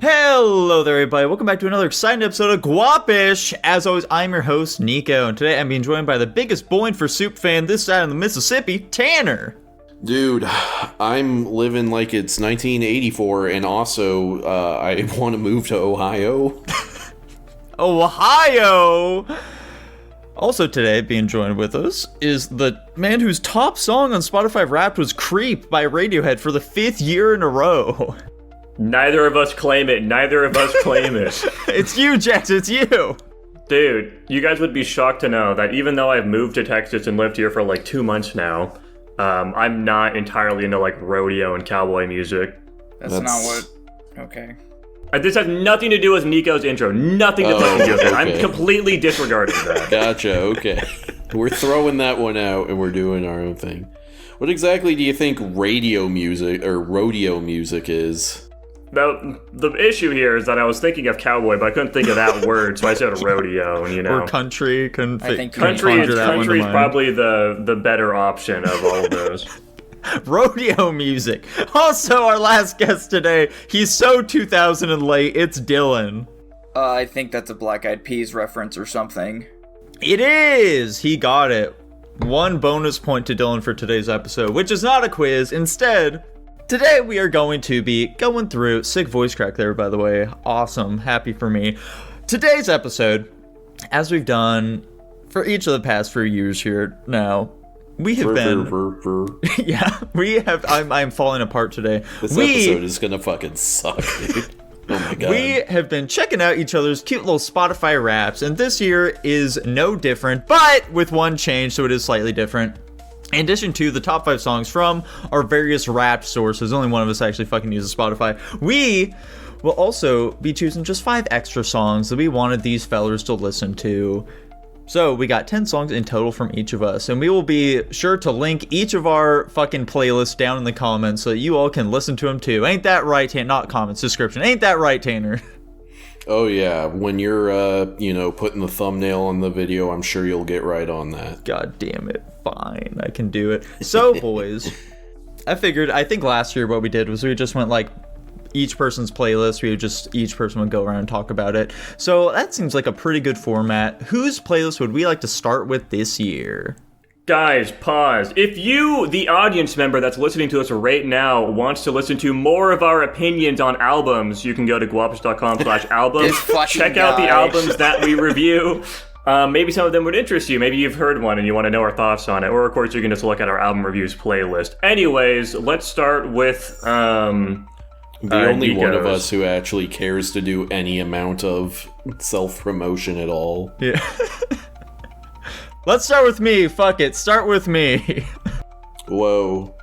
Hello there, everybody. Welcome back to another exciting episode of Guapish. As always, I'm your host, Nico, and today I'm being joined by the biggest bowling for soup fan this side of the Mississippi, Tanner. Dude, I'm living like it's 1984, and also, I want to move to Ohio. Ohio! Also today, being joined with us, is the man whose top song on Spotify Wrapped was Creep by Radiohead for the 5th year in a row. Neither of us claim it. It's you, Jax, it's you! Dude, you guys would be shocked to know that even though I've moved to Texas and lived here for like 2 months now, I'm not entirely into like rodeo and cowboy music. That's not what... Okay. This has nothing to do with Nico's intro. Nothing to fucking do with it. Okay. I'm completely disregarding that. Gotcha, okay. We're throwing that one out, and we're doing our own thing. What exactly do you think radio music, or rodeo music is? Now, the issue here is that I was thinking of cowboy, but I couldn't think of that word, so I said rodeo, you know. Or country, Country is probably the better option of all of those. Rodeo music. Also, our last guest today, he's so 2000 and late, it's Dylan. I think that's a Black Eyed Peas reference or something. It is! He got it. 1 bonus point to Dylan for today's episode, which is not a quiz. Instead, today we are going to be going through... Sick voice crack there, by the way. Awesome. Happy for me. Today's episode, as we've done for each of the past few years here now, we have yeah, we have... I'm falling apart today. This episode is gonna fucking suck, dude. Oh my god. We have been checking out each other's cute little Spotify Wraps, and this year is no different, but with one change, so it is slightly different. In addition to the top 5 songs from our various Wrapped sources, only one of us actually fucking uses Spotify, we will also be choosing just 5 extra songs that we wanted these fellers to listen to. So we got 10 songs in total from each of us, and we will be sure to link each of our fucking playlists down in the comments so that you all can listen to them too. Ain't that right, Tanner? Not comments, description. Ain't that right, Tanner? Oh yeah, when you're, putting the thumbnail on the video, I'm sure you'll get right on that. God damn it. Fine, I can do it. So, boys, I think last year what we did was we just went like each person's playlist. Each person would go around and talk about it. So that seems like a pretty good format. Whose playlist would we like to start with this year? Guys, pause. If you, the audience member that's listening to us right now, wants to listen to more of our opinions on albums, you can go to guapish.com/albums. Check out the albums that we review. Maybe some of them would interest you. Maybe you've heard one and you want to know our thoughts on it. Or, of course, you can just look at our album reviews playlist. Anyways, let's start with... the only Nico's. one of us who actually cares to do any amount of self-promotion at all. Yeah. Let's start with me. Fuck it. Start with me. Whoa.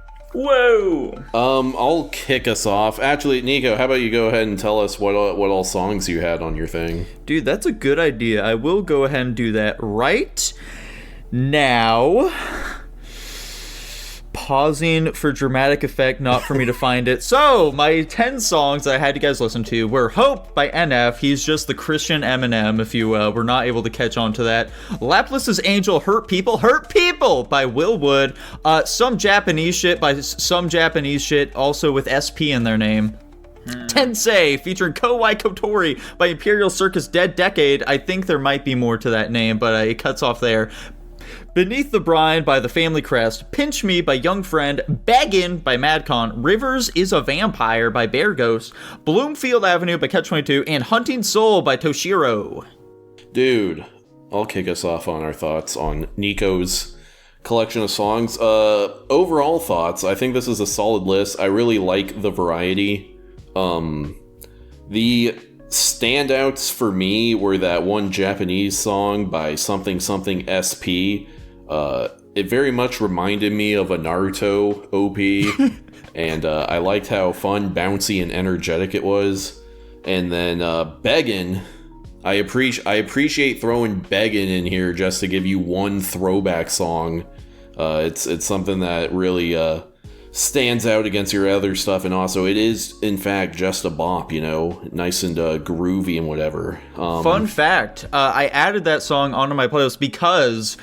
I'll kick us off. Actually, Nico, how about you go ahead and tell us what all songs you had on your thing? Dude, that's a good idea. I will go ahead and do that right now. Pausing for dramatic effect, not for me to find it. So, my 10 songs that I had you guys listen to were Hope by NF. He's just the Christian Eminem, if you were not able to catch on to that. Laplace's Angel, Hurt People by Will Wood. Some Japanese shit by Some Japanese Shit, also with SP in their name. Tensei, featuring Kowai Kotori by Imperial Circus Dead Decade. I think there might be more to that name, but it cuts off there. Beneath the Brine by The Family Crest, Pinch Me by Young Friend, Beggin' by Madcon, Rivers is a Vampire by Bear Ghost, Bloomfield Avenue by Catch-22, and Hunting Soul by Toshiro. Dude, I'll kick us off on our thoughts on Nico's collection of songs. Overall thoughts, I think this is a solid list. I really like the variety. The standouts for me were that one Japanese song by something SP. It very much reminded me of a Naruto OP, and I liked how fun, bouncy, and energetic it was. And then Beggin', I appreciate throwing Beggin' in here just to give you one throwback song. It's something that really stands out against your other stuff, and also it is in fact just a bop, nice and groovy and whatever. Fun fact, I added that song onto my playlist because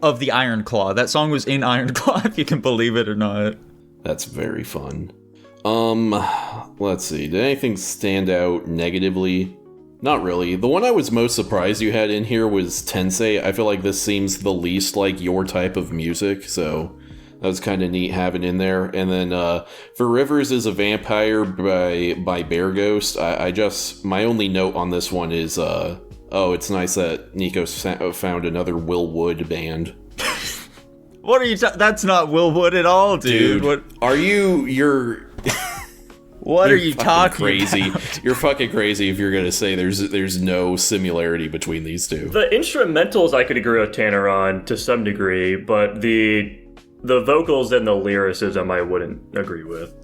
of the Iron Claw. That song was in Iron Claw, if you can believe it or not. That's very fun. Let's see. Did anything stand out negatively? Not really. The one I was most surprised you had in here was Tensei. I feel like this seems the least like your type of music, so that was kind of neat having in there. And then for Rivers is a Vampire by Bear Ghost, I just, my only note on this one is, it's nice that Nico's found another Will Wood band. What are you that's not Will Wood at all, dude. What are you're What are you talking crazy? about? You're fucking crazy if you're gonna say there's no similarity between these two. The instrumentals I could agree with Tanner on to some degree, but the vocals and the lyricism I wouldn't agree with.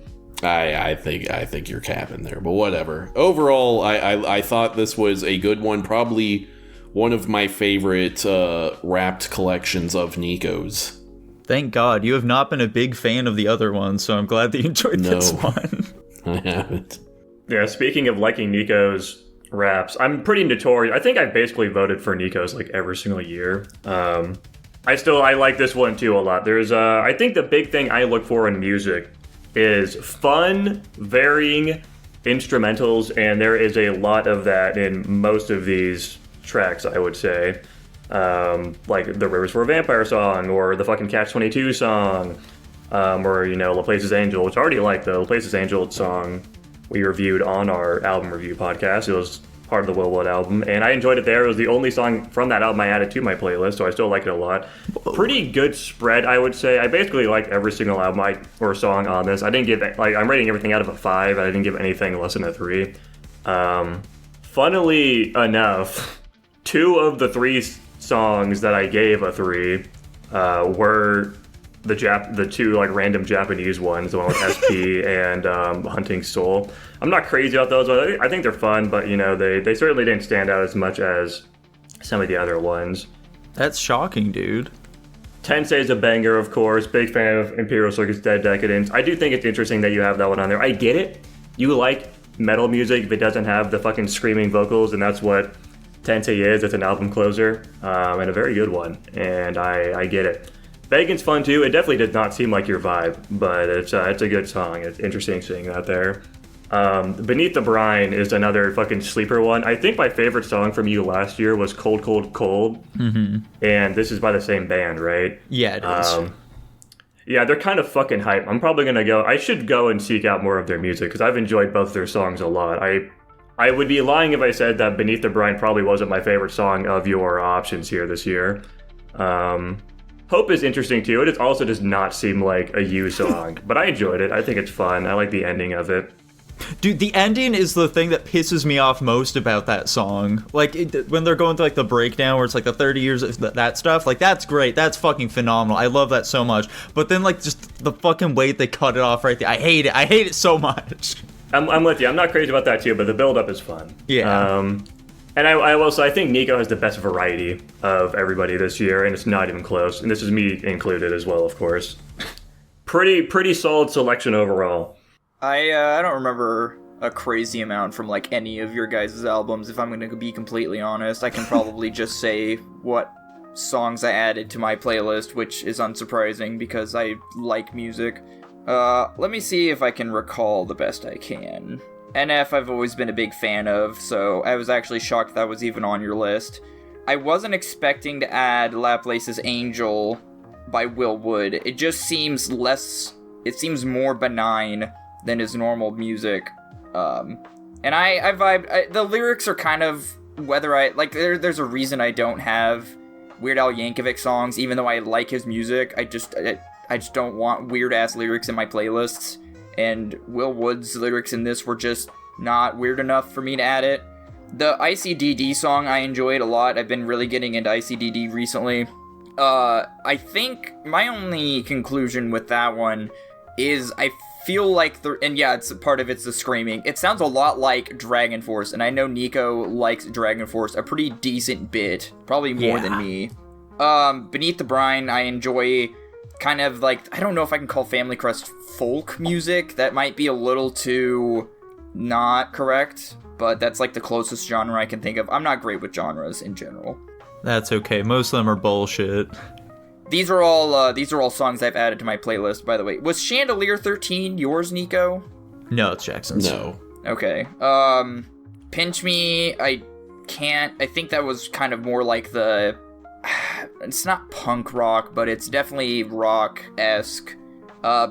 I think you're capping there, but whatever. Overall, I thought this was a good one. Probably one of my favorite wrapped collections of Nico's. Thank God. You have not been a big fan of the other one, so I'm glad that you enjoyed this one. I haven't. Yeah, speaking of liking Nico's raps, I'm pretty notorious. I think I basically voted for Nico's like every single year. I like this one too a lot. There's I think the big thing I look for in music is fun, varying instrumentals, and there is a lot of that in most of these tracks, I would say. Like the Rivers for a Vampire song, or the fucking Catch-22 song, or, Laplace's Angel, which I already like the Laplace's Angel song we reviewed on our album review podcast. It was part of the Will Wood album, and I enjoyed it there. It was the only song from that album I added to my playlist, so I still like it a lot. Pretty good spread, I would say. I basically liked every single album or song on this. I didn't give I'm rating everything out of a 5. I didn't give anything less than a 3. Funnily enough, 2 of the 3 songs that I gave a 3 were the 2 like random Japanese ones, the one with SP and Hunting Soul. I'm not crazy about those ones. I think they're fun, but they certainly didn't stand out as much as some of the other ones. That's shocking, dude. Tensei is a banger, of course. Big fan of Imperial Circus Dead Decadence. I do think it's interesting that you have that one on there. I get it. You like metal music if it doesn't have the fucking screaming vocals, and that's what Tensei is. It's an album closer, and a very good one, and I get it. Vegan's fun too. It definitely did not seem like your vibe, but it's a good song. It's interesting seeing that there. Beneath the Brine is another fucking sleeper one. I think my favorite song from you last year was Cold, Cold, Cold. Mm-hmm. And this is by the same band, right? Yeah, it is. Yeah, they're kind of fucking hype. I'm probably going to go. I should go and seek out more of their music because I've enjoyed both their songs a lot. I would be lying if I said that Beneath the Brine probably wasn't my favorite song of your options here this year. Hope is interesting too. It also does not seem like a you song, but I enjoyed it. I think it's fun. I like the ending of it. Dude, the ending is the thing that pisses me off most about that song. Like, when they're going through, like, the breakdown where it's, like, the 30 years of that stuff. Like, that's great. That's fucking phenomenal. I love that so much. But then, like, just the fucking way they cut it off right there. I hate it. I hate it so much. I'm with you. I'm not crazy about that, too, but the build-up is fun. Yeah. And I will say, I think Nico has the best variety of everybody this year, and it's not even close. And this is me included as well, of course. Pretty solid selection overall. I don't remember a crazy amount from, like, any of your guys' albums, if I'm gonna be completely honest. I can probably just say what songs I added to my playlist, which is unsurprising because I like music. Let me see if I can recall the best I can. NF I've always been a big fan of, so I was actually shocked that was even on your list. I wasn't expecting to add Laplace's Angel by Will Wood. It just seems it seems more benign than his normal music. And I vibe, the lyrics are kind of, whether there's a reason I don't have Weird Al Yankovic songs, even though I like his music. I just don't want weird-ass lyrics in my playlists. And Will Wood's lyrics in this were just not weird enough for me to add it. The ICDD song I enjoyed a lot. I've been really getting into ICDD recently. I think my only conclusion with that one is I feel like it's part of it's the screaming. It sounds a lot like Dragon Force, and I know Nico likes Dragon Force a pretty decent bit, probably more than me. Beneath the Brine, I enjoy kind of like, I don't know if I can call Family Crest folk music. That might be a little too not correct, but that's like the closest genre I can think of. I'm not great with genres in general. That's okay. Most of them are bullshit. These are all songs I've added to my playlist, by the way. Was Chandelier 13 yours, Nico? No, it's Jackson's. No. Okay. Pinch Me, I can't. I think that was kind of more like the... It's not punk rock, but it's definitely rock-esque.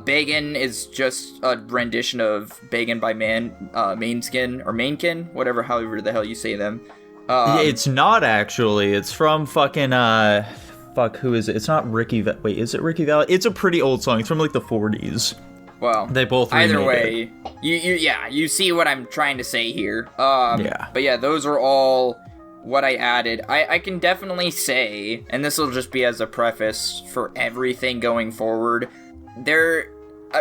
Bacon is just a rendition of Bacon by Mainskin, or Mainkin, however the hell you say them. It's not actually. It's from fucking, who is it? It's not Ricky Wait, is it Ricky Valley? It's a pretty old song. It's from, like, the 40s. Well, they both either remade way, you see what I'm trying to say here. Yeah. But yeah, those are all what I added. I can definitely say, and this will just be as a preface for everything going forward,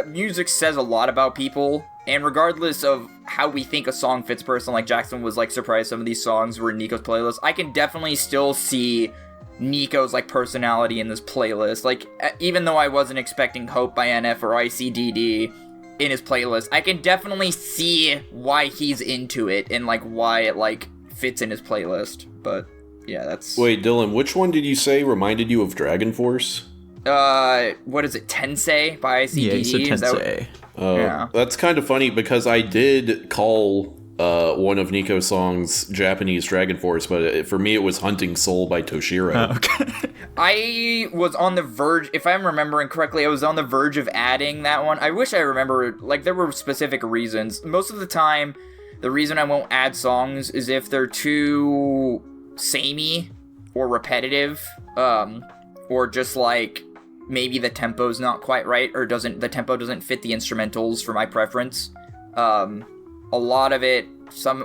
music says a lot about people, and regardless of how we think a song fits person, like Jackson was like surprised some of these songs were in Nico's playlist, I can definitely still see Nico's like personality in this playlist. Like, even though I wasn't expecting Hope by NF or ICDD in his playlist, I can definitely see why he's into it and like why it like fits in his playlist. But yeah, that's... Wait, Dylan, which one did you say reminded you of Dragon Force? What is it, Tensei by ICDD? Yeah, he said Tensei. Yeah. That's kind of funny because I did call one of Nico's songs Japanese Dragon Force, but for me it was Hunting Soul by Toshiro. Okay. I was on the verge, if I'm remembering correctly, I was on the verge of adding that one. I wish I remember, like, there were specific reasons. Most of the time, the reason I won't add songs is if they're too samey or repetitive, or just like maybe the tempo's not quite right, or the tempo doesn't fit the instrumentals for my preference. A lot of it,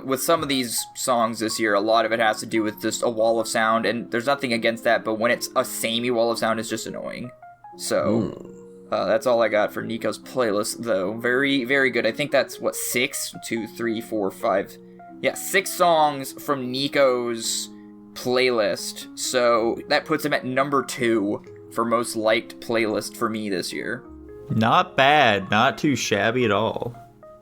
with some of these songs this year, a lot of it has to do with just a wall of sound, and there's nothing against that, but when it's a samey wall of sound, it's just annoying. So, that's all I got for Nico's playlist, though. Very, very good. I think that's, 6? 2, 3, 4, 5... Yeah, 6 songs from Nico's playlist, so that puts him at number 2 for most liked playlist for me this year. Not bad. Not too shabby at all.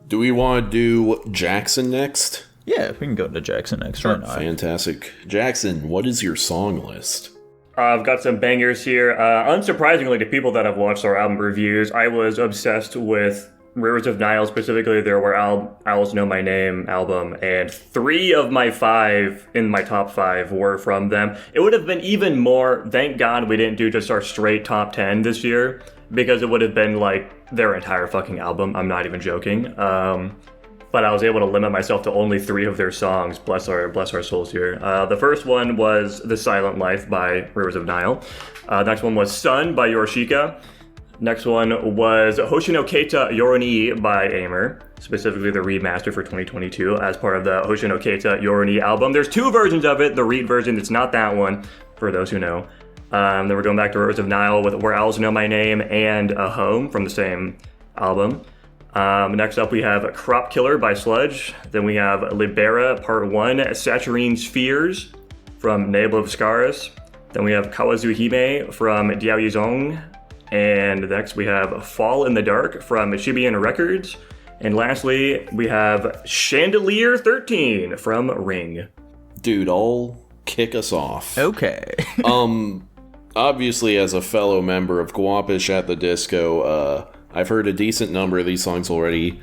Do we want to do Jackson next? Yeah, we can go to Jackson next. Why not? Fantastic. Jackson, what is your song list? I've got some bangers here. Unsurprisingly, to people that have watched our album reviews, I was obsessed with Rivers of Nile, specifically their Where Owls Know My Name album, and 3 of my 5 in my top 5 were from them. It would have been even more, thank God we didn't do just our straight top 10 this year, because it would have been like their entire fucking album. I'm not even joking. But I was able to limit myself to only 3 of their songs. Bless our souls here. The first one was The Silent Life by Rivers of Nile. Next one was Sun by Yorushika. Next one was Hoshino Keita Yoroni by Aimer, specifically the remaster for 2022 as part of the Hoshino Keita Yoroni album. There's 2 versions of it. The Reed version, it's not that one, for those who know. Then we're going back to Rivers of Nile with Where Owls Know My Name and A Home from the same album. Next up we have Crop Killer by Sludge. Then we have Libera Part 1, Saturine Spheres from Nabel of Scaris. Then we have Kawazu Hime from Diaoyuzong. And next we have Fall in the Dark from Shibuyan Records. And lastly, we have Chandelier 13 from Ring. Dude, I'll kick us off. Okay. Obviously, as a fellow member of Guapish at the Disco, I've heard a decent number of these songs already,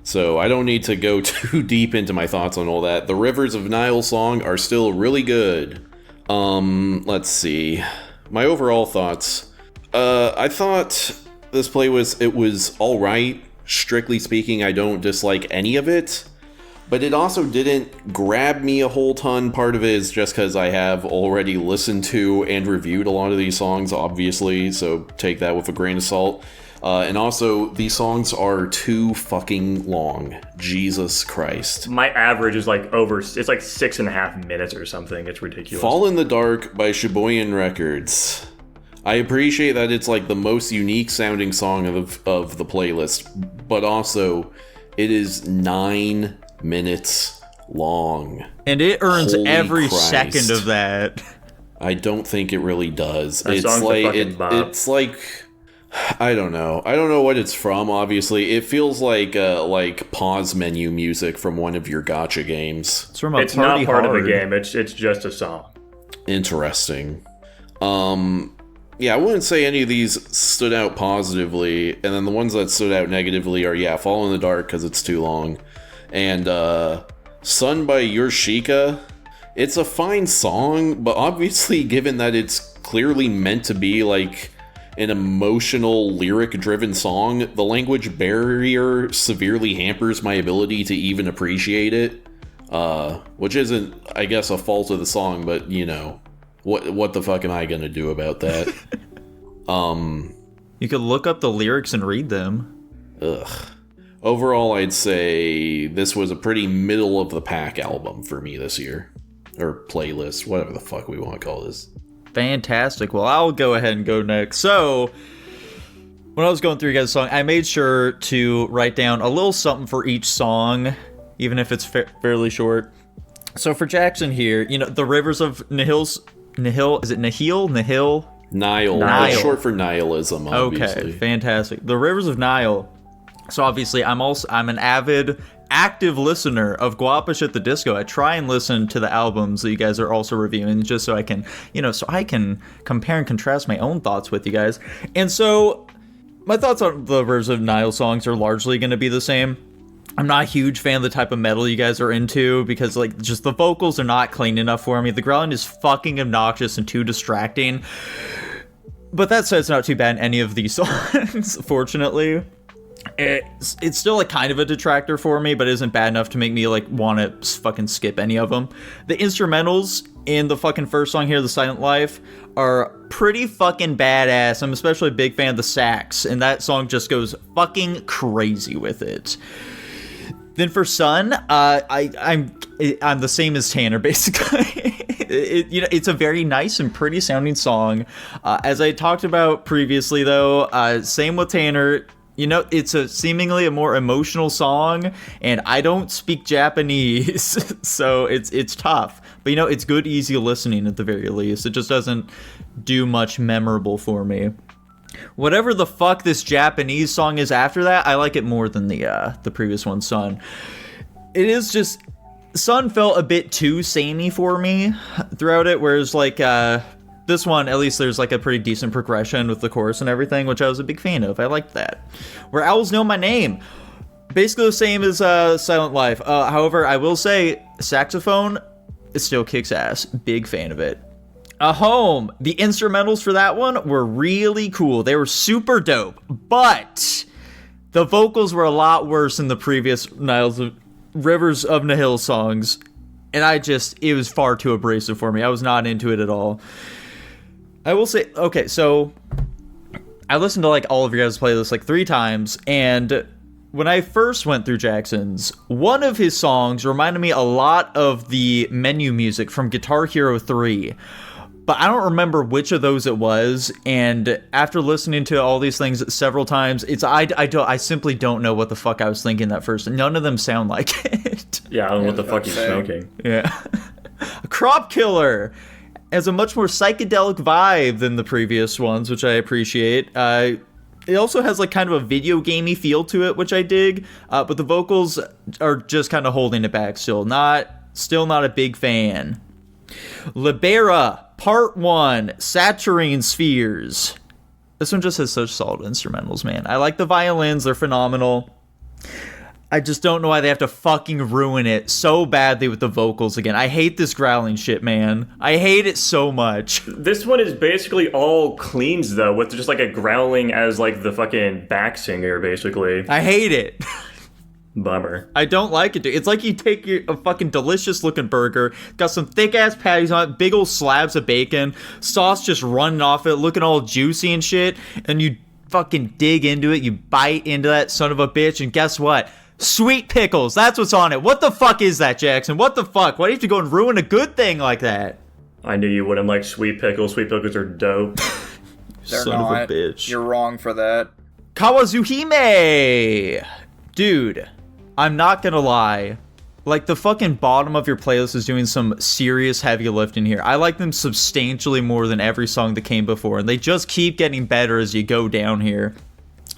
so I don't need to go too deep into my thoughts on all that. The Rivers of Nile song are still really good. Let's see. My overall thoughts. I thought this play was alright. Strictly speaking, I don't dislike any of it. But it also didn't grab me a whole ton. Part of it is just because I have already listened to and reviewed a lot of these songs, obviously, so take that with a grain of salt. And also, these songs are too fucking long. Jesus Christ. My average is like it's like 6.5 minutes or something. It's ridiculous. Fall in the Dark by Shibuyan Records. I appreciate that it's like the most unique sounding song of the playlist, but also it is 9 minutes long. And it earns Holy every Christ. second of that. I don't think it really does. That song's a fucking bop. It's like, I don't know what it's from. Obviously, it feels like pause menu music from one of your gacha games. It's from a It's Party not part Hard. of the game. It's just a song. Interesting. Yeah, I wouldn't say any of these stood out positively, and then the ones that stood out negatively are, Fall in the Dark, because it's too long, and Sun by Yoshika. It's a fine song, but obviously, given that it's clearly meant to be, like, an emotional, lyric-driven song, the language barrier severely hampers my ability to even appreciate it, which isn't, I guess, a fault of the song, but, what the fuck am I gonna do about that? You could look up the lyrics and read them. Ugh. Overall, I'd say this was a pretty middle-of-the-pack album for me this year. Or playlist, whatever the fuck we want to call this. Fantastic. Well, I'll go ahead and go next. So, when I was going through you guys' song, I made sure to write down a little something for each song, even if it's fairly short. So for Jackson here, the Rivers of Nihil, is it Nihil? Nihil? Nile. That's short for nihilism, obviously. Okay, fantastic. The Rivers of Nile. So obviously, I'm an avid, active listener of Guapish at the Disco. I try and listen to the albums that you guys are also reviewing, just so I can, so I can compare and contrast my own thoughts with you guys. And so, my thoughts on the Rivers of Nile songs are largely going to be the same. I'm not a huge fan of the type of metal you guys are into because, just the vocals are not clean enough for me. The growling is fucking obnoxious and too distracting. But that said, it's not too bad in any of these songs, fortunately. It's still, kind of a detractor for me, but isn't bad enough to make me, want to fucking skip any of them. The instrumentals in the fucking first song here, The Silent Life, are pretty fucking badass. I'm especially a big fan of the sax, and that song just goes fucking crazy with it. Then for Sun, I'm the same as Tanner, basically. It's a very nice and pretty sounding song. As I talked about previously, though, same with Tanner. It's a seemingly a more emotional song, and I don't speak Japanese, so it's tough. But it's good, easy listening at the very least. It just doesn't do much memorable for me. Whatever the fuck this Japanese song is after that, I like it more than the previous one, Sun. It is just... Sun felt a bit too samey for me throughout it, whereas, this one, at least there's, a pretty decent progression with the chorus and everything, which I was a big fan of. I liked that. Where Owls Know My Name. Basically the same as Silent Life. However, I will say, saxophone, it still kicks ass. Big fan of it. Home. The instrumentals for that one were really cool. They were super dope. But the vocals were a lot worse than the previous Rivers of Nihil songs. And it was far too abrasive for me. I was not into it at all. I will say, okay, so I listened to all of your guys' playlists 3 times, and when I first went through Jackson's, one of his songs reminded me a lot of the menu music from Guitar Hero 3, but I don't remember which of those it was, and after listening to all these things several times, I simply don't know what the fuck I was thinking that first. None of them sound like it. Yeah, I don't know what the fuck you're smoking. Yeah. Crop Killer has a much more psychedelic vibe than the previous ones, which I appreciate. It also has kind of a video gamey feel to it, which I dig. But the vocals are just kind of holding it back still. Still not a big fan. Libera, Part 1, Saturine Spheres. This one just has such solid instrumentals, man. I like the violins, they're phenomenal. I just don't know why they have to fucking ruin it so badly with the vocals again. I hate this growling shit, man. I hate it so much. This one is basically all cleans, though, with just a growling as the fucking back singer, basically. I hate it. Bummer. I don't like it, dude. It's like you take a fucking delicious looking burger, got some thick ass patties on it, big old slabs of bacon, sauce just running off it, looking all juicy and shit, and you fucking dig into it, you bite into that son of a bitch, and guess what? Sweet pickles, that's what's on it. What the fuck is that, Jackson? What the fuck? Why do you have to go and ruin a good thing like that? I knew you wouldn't like sweet pickles. Sweet pickles are dope. They're Son not. of a bitch. You're wrong for that. Kawazuhime! Dude, I'm not gonna lie. The fucking bottom of your playlist is doing some serious heavy lifting here. I like them substantially more than every song that came before, and they just keep getting better as you go down here.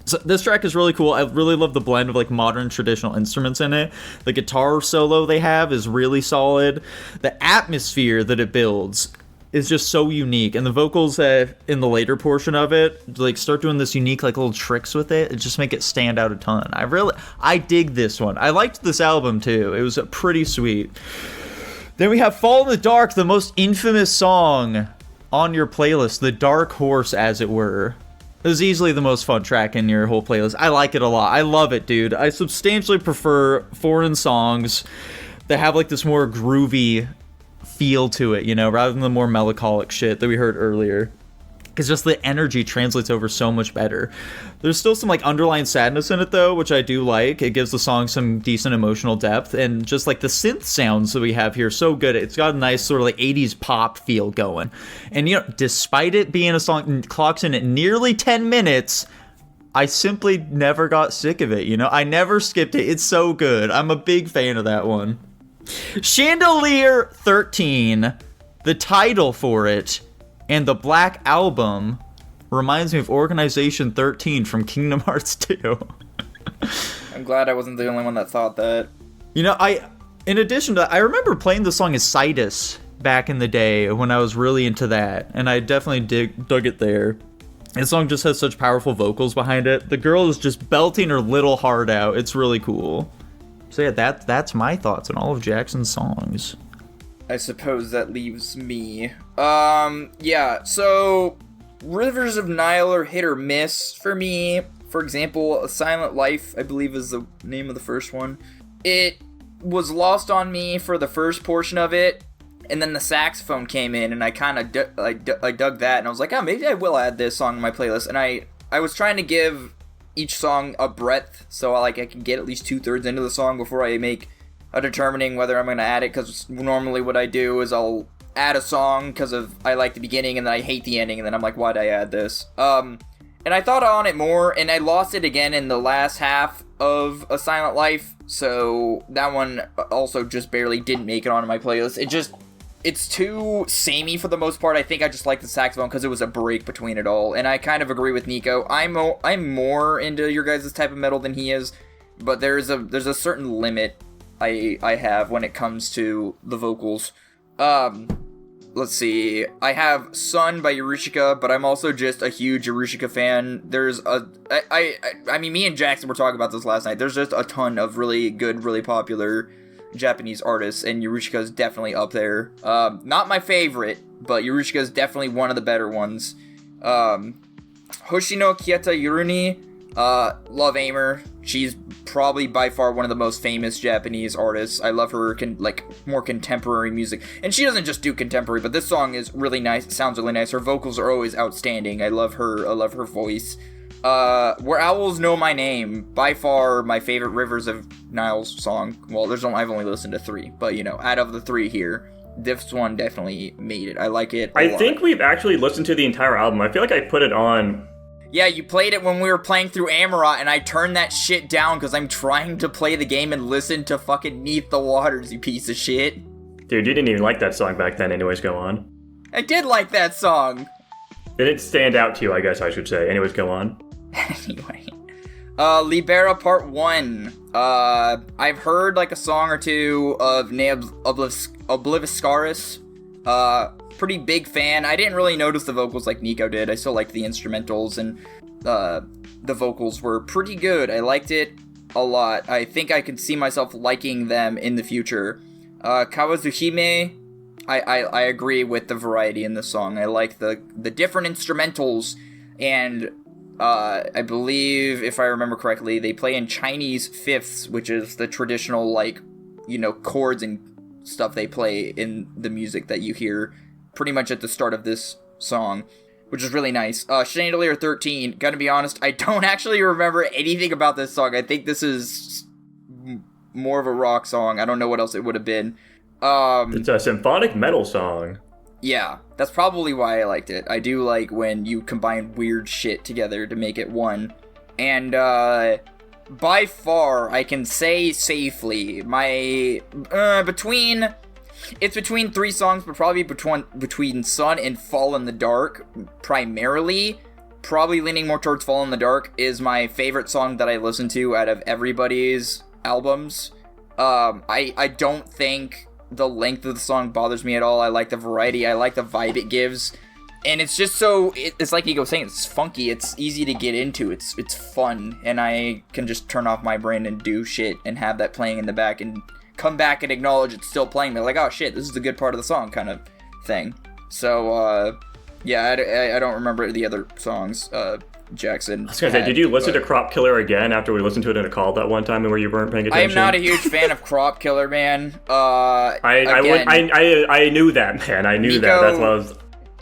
So this track is really cool. I really love the blend of modern traditional instruments in it. The guitar solo they have is really solid. The atmosphere that it builds is just so unique, and the vocals in the later portion of it like start doing this unique like little tricks with it. It just make it stand out a ton. I dig this one. I liked this album too. It was pretty sweet. Then we have Fall in the Dark, the most infamous song on your playlist, the dark horse as it were. It was easily the most fun track in your whole playlist. I like it a lot. I love it, dude. I substantially prefer foreign songs that have like this more groovy feel to it, you know, rather than the more melancholic shit that we heard earlier. Because just the energy translates over so much better. There's still some like underlying sadness in it though, which I do like. It gives the song some decent emotional depth, and just like the synth sounds that we have here, so good. It's got a nice sort of like 80s pop feel going. And you know, despite it being a song that clocks in at nearly 10 minutes, I simply never got sick of it, you know? I never skipped it. It's so good. I'm a big fan of that one. Chandelier 13, the title for it, and the Black Album reminds me of Organization 13 from Kingdom Hearts 2. I'm glad I wasn't the only one that thought that. You know, in addition to that, I remember playing the song as Citus back in the day when I was really into that, and I definitely dug it there. This song just has such powerful vocals behind it. The girl is just belting her little heart out. It's really cool. So yeah, that's my thoughts on all of Jackson's songs. I suppose that leaves me. Yeah, so Rivers of Nile are hit or miss for me. For example, A Silent Life, I believe is the name of the first one. It was lost on me for the first portion of it, and then the saxophone came in, and I kind of I dug that, and I was like, oh, maybe I will add this song to my playlist. And I was trying to give each song a breadth, so I can get at least 2/3 into the song before I make a determining whether I'm going to add it, because normally what I do is I'll add a song because I like the beginning, and then I hate the ending, and then I'm like, why'd I add this? And I thought on it more, and I lost it again in the last half of A Silent Life, so that one also just barely didn't make it onto my playlist. It's too samey for the most part. I think I just like the saxophone because it was a break between it all, and I kind of agree with Nico. I'm more into your guys' type of metal than he is, but there's a certain limit I have when it comes to the vocals. Let's see. I have Sun by Yorushika, but I'm also just a huge Yorushika fan. I mean, me and Jackson were talking about this last night. There's just a ton of really good, really popular Japanese artists, and Yorushika is definitely up there. Not my favorite, but Yorushika is definitely one of the better ones. Hoshino Kieta Yuruni, love Aimer. She's probably by far one of the most famous Japanese artists. I love her more contemporary music, and she doesn't just do contemporary, but this song is really nice. It sounds really nice. Her vocals are always outstanding. I love her voice. Where Owls Know My Name, by far my favorite Rivers of Nile's song. Well, I've only listened to 3, but out of the 3 here, this one definitely made it. I like it a lot. think we've actually listened to the entire album. I feel like I put it on. Yeah, you played it when we were playing through Amarat, and I turned that shit down because I'm trying to play the game and listen to fucking Neath the Waters, you piece of shit. Dude, you didn't even like that song back then anyways, go on. I did like that song. It didn't stand out to you, I guess I should say. Anyways, go on. Anyway. Libera Part 1. I've heard a song or two of Ne Obliviscaris. Pretty big fan. I didn't really notice the vocals like Nico did. I still liked the instrumentals, and the vocals were pretty good. I liked it a lot. I think I could see myself liking them in the future. Kawazuhime, I agree with the variety in this song. I like the different instrumentals, and I believe, if I remember correctly, they play in Chinese fifths, which is the traditional, chords and stuff they play in the music that you hear pretty much at the start of this song, which is really nice. Chandelier 13, gonna be honest, I don't actually remember anything about this song. I think this is more of a rock song. I don't know what else it would have been. It's a symphonic metal song. Yeah, that's probably why I liked it. I do like when you combine weird shit together to make it one. And, by far, I can say safely, it's between 3 songs, but probably between Sun and Fall in the Dark, primarily. Probably leaning more towards Fall in the Dark is my favorite song that I listen to out of everybody's albums. I don't think the length of the song bothers me at all. I like the variety. I like the vibe it gives. And it's just so, it's like Nico was saying, it's funky, it's easy to get into, it's fun, and I can just turn off my brain and do shit and have that playing in the back and come back and acknowledge it's still playing. They're like, oh shit, this is the good part of the song kind of thing. So, yeah, I don't remember the other songs Jackson I was gonna say, did you listen to Crop Killer again after we listened to it in a call that one time where you weren't paying attention? I am not a huge fan of Crop Killer, man. I knew that, man. I knew Nico, that. That's why I was...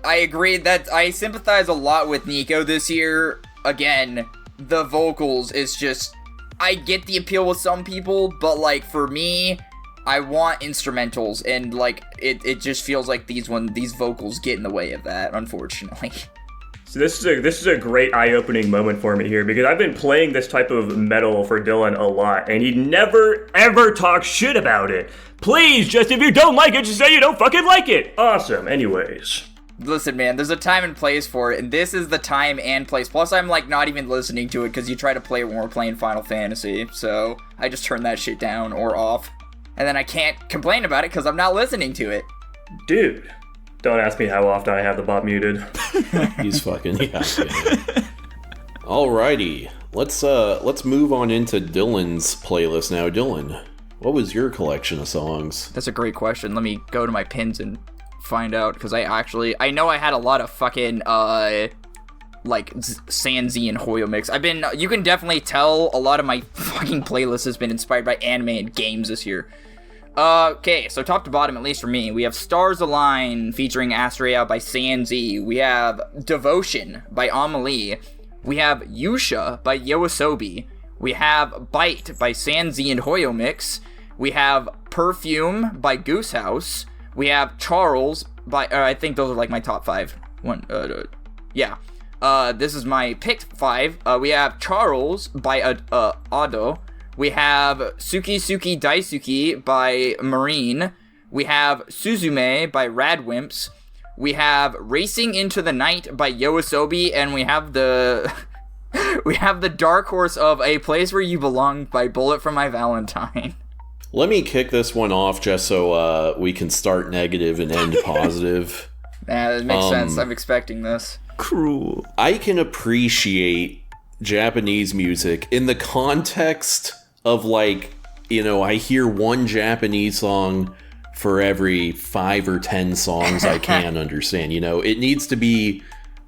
I agree that I sympathize a lot with Nico this year. Again, the vocals is just... I get the appeal with some people, but, like, for me, I want instrumentals, and, like, it just feels like these vocals get in the way of that, unfortunately. So this is a great eye-opening moment for me here, because I've been playing this type of metal for Dylan a lot, and he never, ever talks shit about it. Please, just if you don't like it, just say you don't fucking like it. Awesome. Anyways. Listen, man, there's a time and place for it, and this is the time and place. Plus, I'm, like, not even listening to it, because you try to play it when we're playing Final Fantasy, so I just turn that shit down or off. And then I can't complain about it, because I'm not listening to it. Dude, don't ask me how often I have the bot muted. He's fucking, yeah. Alrighty, let's move on into Dylan's playlist now. Dylan, what was your collection of songs? That's a great question. Let me go to my pins and find out, because I know I had a lot of fucking like Sanzi and Hoyo mix. You can definitely tell a lot of my fucking playlist has been inspired by anime and games this year. Okay, so top to bottom, at least for me, we have Stars Align featuring Astrea by Sanzi. We have Devotion by Amelie. We have Yusha by Yoasobi. We have Bite by Sanzi and Hoyo mix. We have Perfume by Goose House. We have Charles by, I think those are like my top 5. This is my picked 5. We have Charles by Ado. We have Suki Suki Daisuki by Marine. We have Suzume by Radwimps. We have Racing into the Night by Yoasobi, and we have the we have the dark horse of A Place Where You Belong by Bullet for My Valentine. Let me kick this one off just so we can start negative and end positive. Yeah, that makes sense. I'm expecting this. Cruel. I can appreciate Japanese music in the context of, like, you know, I hear one Japanese song for every 5 or 10 songs I can understand. You know, it needs to be,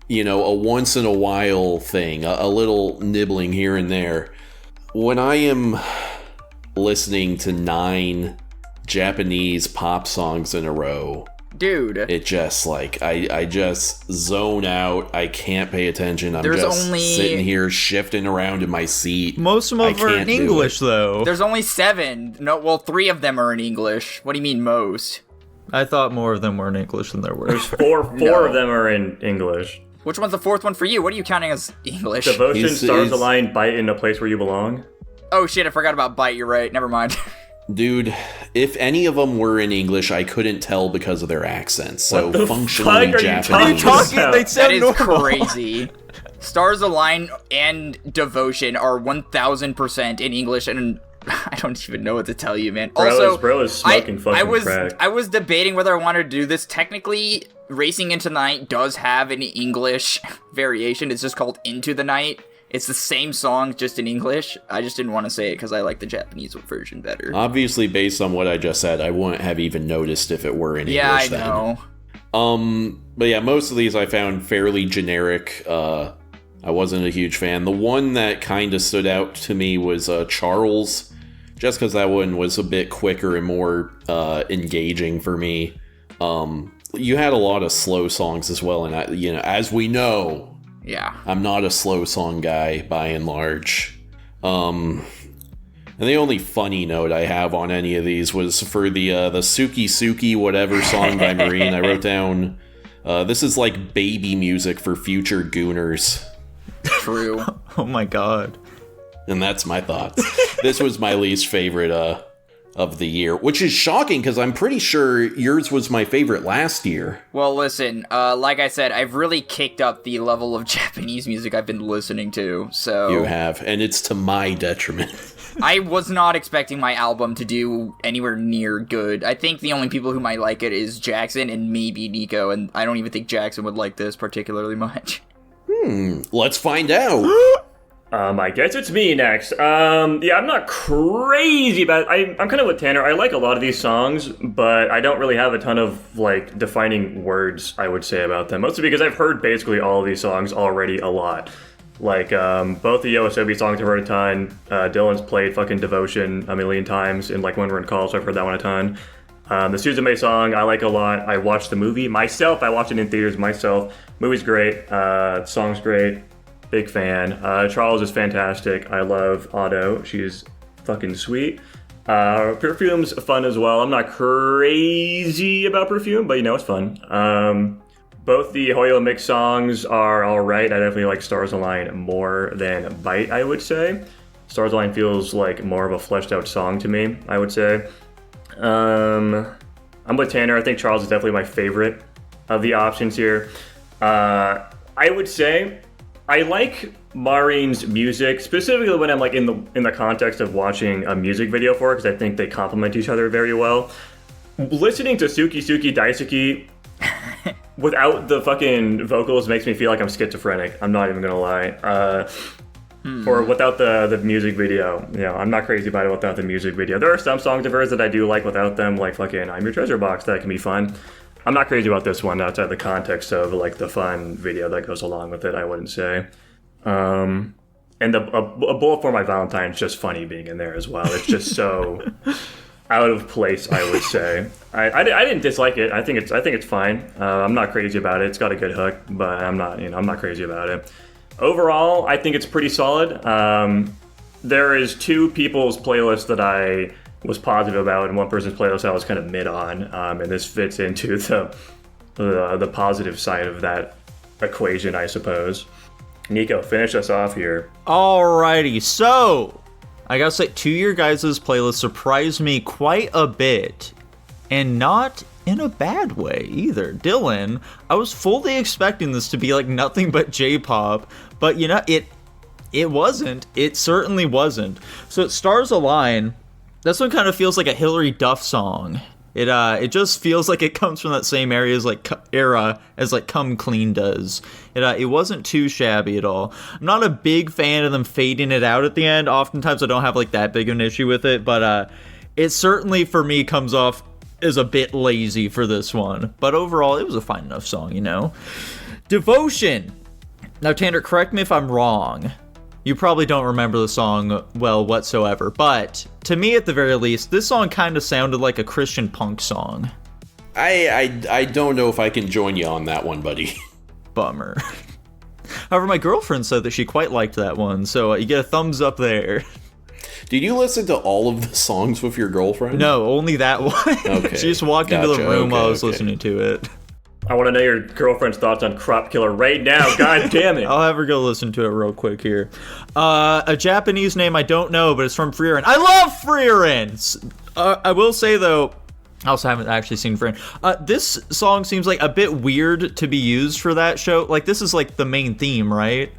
you know, a once in a while thing, a little nibbling here and there. When I am listening to 9 Japanese pop songs in a row, dude, it just, like, I just zone out. I can't pay attention. I'm There's just only... sitting here shifting around in my seat. Most of them are in English, though. There's only 7. No, well, 3 of them are in English. What do you mean most? I thought more of them were in English than there were. There's four of them are in English. Which one's the 4th one for you? What are you counting as English? Devotion, Stars Align, Bite in a Place Where You Belong. Oh shit, I forgot about Bite, you're right. Never mind. Dude, if any of them were in English, I couldn't tell because of their accents. So functionally Japanese. What are you talking? They sound that is normal. crazy. Stars Align and Devotion are 1000% in English, and I don't even know what to tell you, man. Bro is smoking fucking crack. I was debating whether I wanted to do this. Technically, Racing Into the Night does have an English variation. It's just called Into the Night. It's the same song, just in English. I just didn't want to say it because I like the Japanese version better. Obviously, based on what I just said, I wouldn't have even noticed if it were in English then. Yeah, I know. But yeah, most of these I found fairly generic. I wasn't a huge fan. The one that kind of stood out to me was Charles, just because that one was a bit quicker and more engaging for me. You had a lot of slow songs as well, and as we know, yeah, I'm not a slow song guy by and large. And the only funny note I have on any of these was for the Suki Suki whatever song by Marine. I wrote down, this is like baby music for future gooners. True. Oh my god. And that's my thoughts. This was my least favorite of the year, which is shocking because I'm pretty sure yours was my favorite last year. Well, listen, like I said, I've really kicked up the level of Japanese music I've been listening to, so... You have, and it's to my detriment. I was not expecting my album to do anywhere near good. I think the only people who might like it is Jackson and maybe Nico, and I don't even think Jackson would like this particularly much. Let's find out. I guess it's me next. I'm not crazy about it. I'm kind of with Tanner. I like a lot of these songs, but I don't really have a ton of, like, defining words, I would say, about them. Mostly because I've heard basically all of these songs already a lot. Like, both the Yoasobi songs I've heard a ton. Dylan's played fucking Devotion a million times, and, like, when we're in college, I've heard that one a ton. The Suzume song I like a lot. I watched the movie myself. I watched it in theaters myself. Movie's great. Song's great. Big fan. Charles is fantastic. I love Otto. She's fucking sweet. Perfume's fun as well. I'm not crazy about Perfume, but you know, it's fun. Both the Hoyo Mix songs are alright. I definitely like Stars Align more than Bite, I would say. Stars Align feels like more of a fleshed out song to me, I would say. I'm with Tanner. I think Charles is definitely my favorite of the options here. I would say I like Maureen's music, specifically when I'm like in the context of watching a music video for it, because I think they complement each other very well. Listening to Suki Suki Daisuki without the fucking vocals makes me feel like I'm schizophrenic. I'm not even gonna lie. Or without the music video. You know, I'm not crazy about it without the music video. There are some songs of hers that I do like without them, like fucking I'm Your Treasure Box, that can be fun. I'm not crazy about this one outside the context of like the fun video that goes along with it, I wouldn't say. And a Bullet for My Valentine's just funny being in there as well. It's just so out of place, I would say. I didn't dislike it. I think it's fine. I'm not crazy about it. It's got a good hook, but I'm not crazy about it. Overall, I think it's pretty solid. There is two people's playlists that I was positive about, and one person's playlist I was kind of mid on, and this fits into the positive side of that equation, I suppose. Nico, finish us off here. Alrighty, so I gotta say, two of your guys' playlists surprised me quite a bit, and not in a bad way either. Dylan, I was fully expecting this to be like nothing but J-pop, but you know, it wasn't. It certainly wasn't. So it Stars Align. This one kind of feels like a Hillary Duff song. It just feels like it comes from that same era as like Come Clean does. It wasn't too shabby at all. I'm not a big fan of them fading it out at the end. Oftentimes I don't have like that big of an issue with it, but it certainly for me comes off as a bit lazy for this one. But overall, it was a fine enough song, you know. Devotion. Now Tanner, correct me if I'm wrong. You probably don't remember the song well whatsoever, but to me at the very least, this song kind of sounded like a Christian punk song. I don't know if I can join you on that one, buddy. Bummer. However, my girlfriend said that she quite liked that one, so you get a thumbs up there. Did you listen to all of the songs with your girlfriend? No, only that one. Okay. She just walked into the room while I was listening to it. I want to know your girlfriend's thoughts on Crop Killer right now. God damn it. I'll have her go listen to it real quick here. A Japanese name I don't know, but it's from Frieren. I love Frieren! I will say, though, I also haven't actually seen Frieren. This song seems like a bit weird to be used for that show. Like, this is like the main theme, right?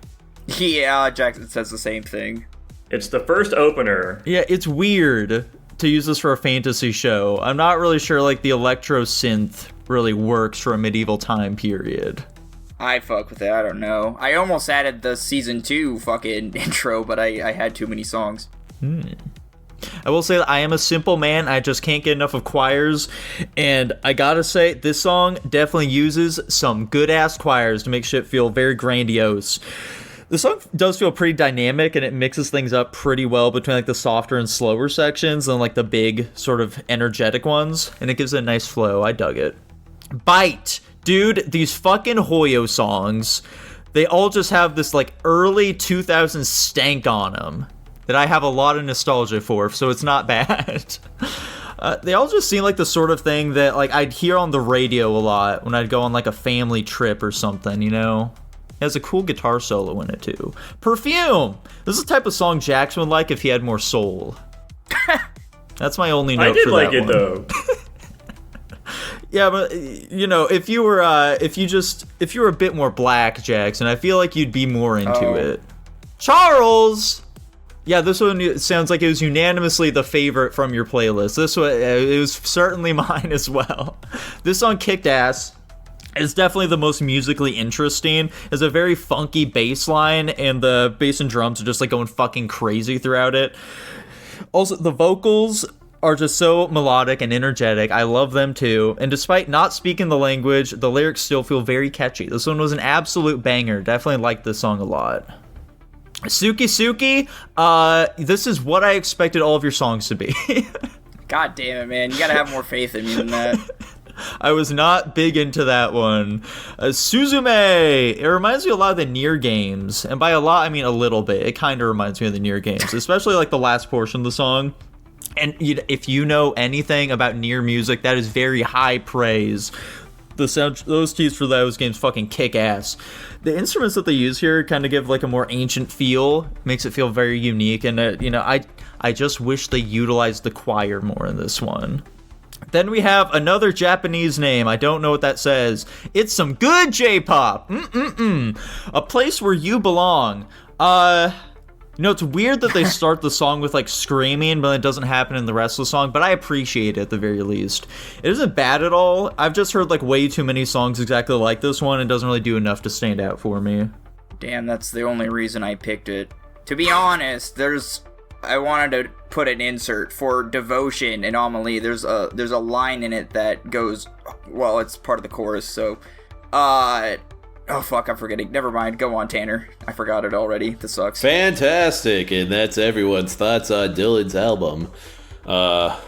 Yeah, Jackson says the same thing. It's the first opener. Yeah, it's weird to use this for a fantasy show. I'm not really sure, like, the electro synth really works for a medieval time period. I fuck with it, I don't know. I almost added the season 2 fucking intro, but I had too many songs. I will say that I am a simple man. I just can't get enough of choirs, and I gotta say, this song definitely uses some good-ass choirs to make shit feel very grandiose. The song does feel pretty dynamic, and it mixes things up pretty well between like the softer and slower sections and like the big sort of energetic ones, and it gives it a nice flow. I dug it. Bite. Dude, these fucking Hoyo songs, they all just have this like early 2000s stank on them that I have a lot of nostalgia for, so it's not bad. They all just seem like the sort of thing that like I'd hear on the radio a lot when I'd go on like a family trip or something, you know? It has a cool guitar solo in it too. Perfume! This is the type of song Jackson would like if he had more soul. That's my only note for that one. I did like it though. Yeah, but you know, if you were a bit more black, Jackson, I feel like you'd be more into it. Charles, Yeah, this one sounds like it was unanimously the favorite from your playlist. This one, it was certainly mine as well. This song kicked ass. It's definitely the most musically interesting. It's a very funky bass line, and the bass and drums are just like going fucking crazy throughout it. Also, the vocals are just so melodic and energetic. I love them too. And despite not speaking the language, the lyrics still feel very catchy. This one was an absolute banger. Definitely liked this song a lot. Suki Suki, this is what I expected all of your songs to be. God damn it, man. You gotta have more faith in me than that. I was not big into that one. Suzume! It reminds me a lot of the Nier games. And by a lot, I mean a little bit. It kind of reminds me of the Nier games, especially like the last portion of the song. And if you know anything about Nier music, that is very high praise. The sound, those keys for those games fucking kick ass. The instruments that they use here kind of give like a more ancient feel, makes it feel very unique, and I just wish they utilized the choir more in this one. Then we have another Japanese name. I don't know what that says. It's some good J-pop. A place where you belong. It's weird that they start the song with, like, screaming, but it doesn't happen in the rest of the song, but I appreciate it at the very least. It isn't bad at all. I've just heard, like, way too many songs exactly like this one. It doesn't really do enough to stand out for me. Damn, that's the only reason I picked it. To be honest, I wanted to put an insert for Devotion and Amelie. There's a line in it that goes, well, it's part of the chorus, so, oh, fuck, I'm forgetting. Never mind. Go on, Tanner. I forgot it already. This sucks. Fantastic, and that's everyone's thoughts on Dylan's album. I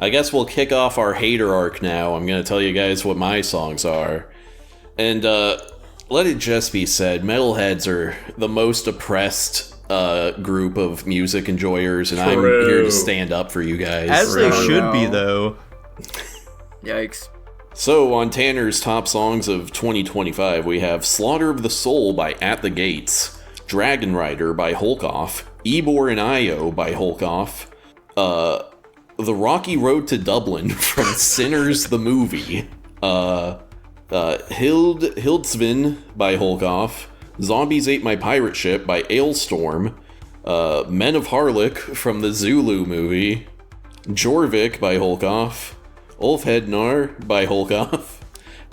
guess we'll kick off our hater arc now. I'm going to tell you guys what my songs are. And let it just be said, metalheads are the most oppressed group of music enjoyers, and I'm here to stand up for you guys. As they should be, though. Yikes. So, on Tanner's top songs of 2025, we have Slaughter of the Soul by At the Gates, Dragon Rider by Holkoff, Ebor and Io by Holkoff, The Rocky Road to Dublin from Sinners the Movie, Hildsvin by Holkoff, Zombies Ate My Pirate Ship by Ailstorm, Men of Harlech from the Zulu movie, Jorvik by Holkoff, Ulfhednar by Holkoff,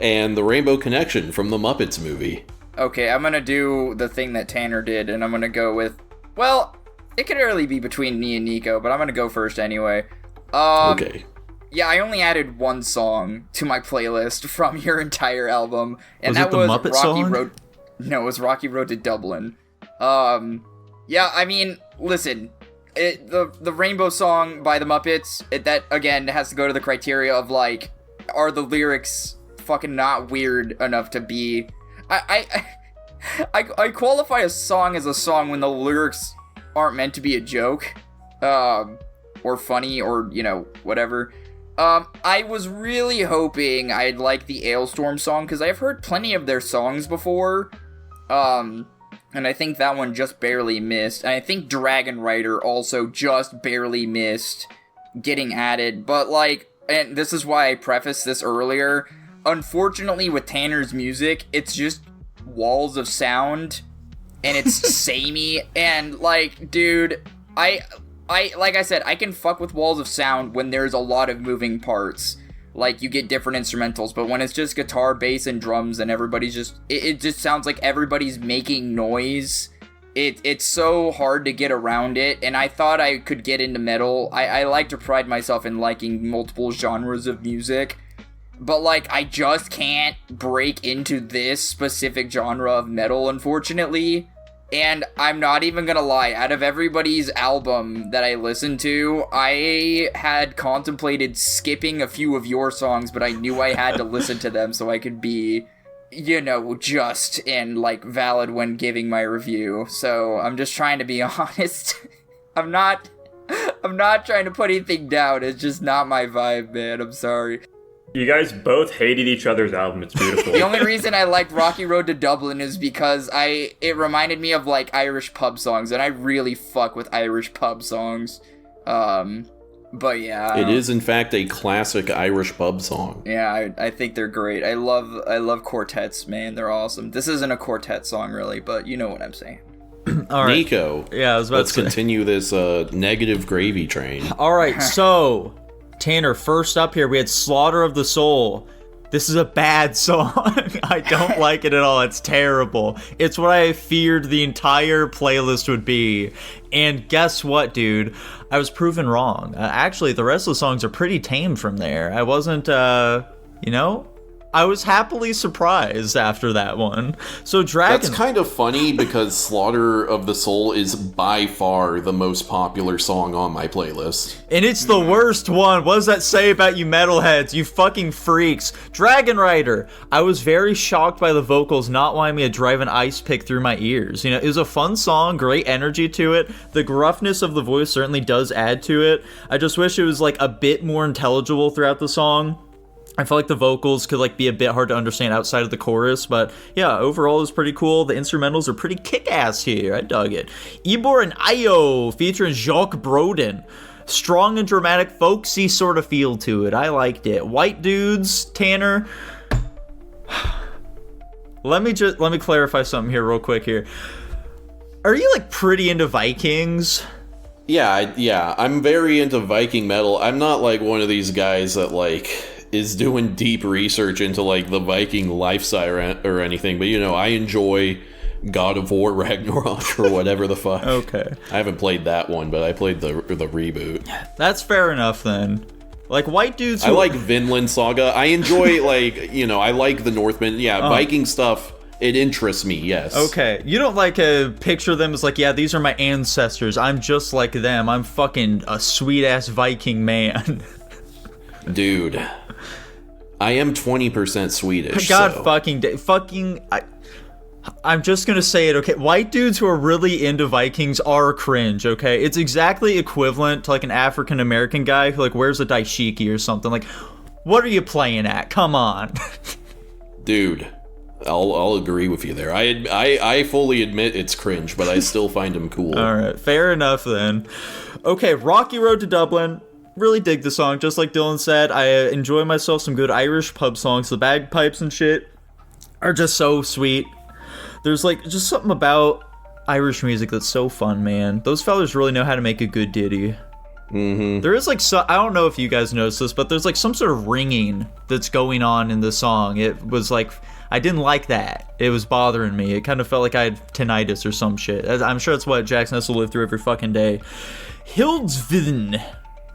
and The Rainbow Connection from the Muppets movie. Okay, I'm gonna do the thing that Tanner did, and I'm gonna go with, well, it could really be between me and Nico, but I'm gonna go first anyway. Okay. Yeah, I only added one song to my playlist from your entire album, and that was Muppet Rocky song? Road. No, it was Rocky Road to Dublin. Yeah, I mean, listen, the Rainbow Song by the Muppets, that again has to go to the criteria of like, are the lyrics fucking not weird enough to be? I qualify a song as a song when the lyrics aren't meant to be a joke, or funny, or whatever. I was really hoping I'd like the Ailstorm song, because I've heard plenty of their songs before, and I think that one just barely missed, and I think Dragon Rider also just barely missed getting added, but like, and this is why I prefaced this earlier, unfortunately with Tanner's music, it's just walls of sound, and it's samey, and like, dude, I like I said, I can fuck with walls of sound when there's a lot of moving parts. Like, you get different instrumentals, but when it's just guitar, bass, and drums, and everybody's just... It just sounds like everybody's making noise. It's so hard to get around it, and I thought I could get into metal. I like to pride myself in liking multiple genres of music, but, like, I just can't break into this specific genre of metal, unfortunately. And I'm not even gonna lie, out of everybody's album that I listened to, I had contemplated skipping a few of your songs, but I knew I had to listen to them so I could be, just and, like, valid when giving my review. So, I'm just trying to be honest. I'm not trying to put anything down, it's just not my vibe, man, I'm sorry. You guys both hated each other's album. It's beautiful. The only reason I liked Rocky Road to Dublin is because it reminded me of, like, Irish pub songs, and I really fuck with Irish pub songs. But yeah. It is, in fact, a classic Irish pub song. Yeah, I think they're great. I love quartets, man. They're awesome. This isn't a quartet song, really, but you know what I'm saying. All right. Nico. Yeah, I was about Let's to say. continue this negative gravy train. All right, so Tanner, first up here we had Slaughter of the Soul. This is a bad song. I don't like it at all. It's terrible. It's what I feared the entire playlist would be. And guess what, dude? I was proven wrong. Actually, the rest of the songs are pretty tame from there. I wasn't, I was happily surprised after that one. So Dragon... That's kind of funny because Slaughter of the Soul is by far the most popular song on my playlist. And it's the worst one. What does that say about you metalheads? You fucking freaks. Dragon Rider. I was very shocked by the vocals not wanting me to drive an ice pick through my ears. It was a fun song, great energy to it. The gruffness of the voice certainly does add to it. I just wish it was like a bit more intelligible throughout the song. I feel like the vocals could like be a bit hard to understand outside of the chorus, but yeah, overall it was pretty cool. The instrumentals are pretty kick-ass here. I dug it. Ibor and Io featuring Jacques Broden. Strong and dramatic, folksy sort of feel to it. I liked it. White Dudes, Tanner. Let me clarify something here real quick here. Are you like pretty into Vikings? Yeah, I'm very into Viking metal. I'm not like one of these guys that like is doing deep research into like the Viking lifestyle or anything, but I enjoy God of War Ragnarok or whatever the fuck. Okay. I haven't played that one, but I played the reboot. That's fair enough then. Like White Dudes I like Vinland Saga. I enjoy like, I like the Northmen. Yeah, Viking stuff, it interests me, yes. Okay. You don't like picture them as like, yeah, these are my ancestors. I'm just like them. I'm fucking a sweet ass Viking man. Dude. I am 20% Swedish. God so. I'm just gonna say it, okay? White dudes who are really into Vikings are cringe, okay? It's exactly equivalent to like an African American guy who like wears a dashiki or something. Like, what are you playing at? Come on. Dude, I'll agree with you there. I fully admit it's cringe, but I still find him cool. All right, fair enough then. Okay, Rocky Road to Dublin. Really dig the song, just like Dylan said. I enjoy myself some good Irish pub songs. The bagpipes and shit are just so sweet. There's like just something about Irish music that's so fun, man. Those fellas really know how to make a good ditty. Mm-hmm. There is like I don't know if you guys noticed this, but there's like some sort of ringing that's going on in the song. It was like, I didn't like that. It was bothering me. It kind of felt like I had tinnitus or some shit. I'm sure that's what Jackson has to live through every fucking day. Hildsvin.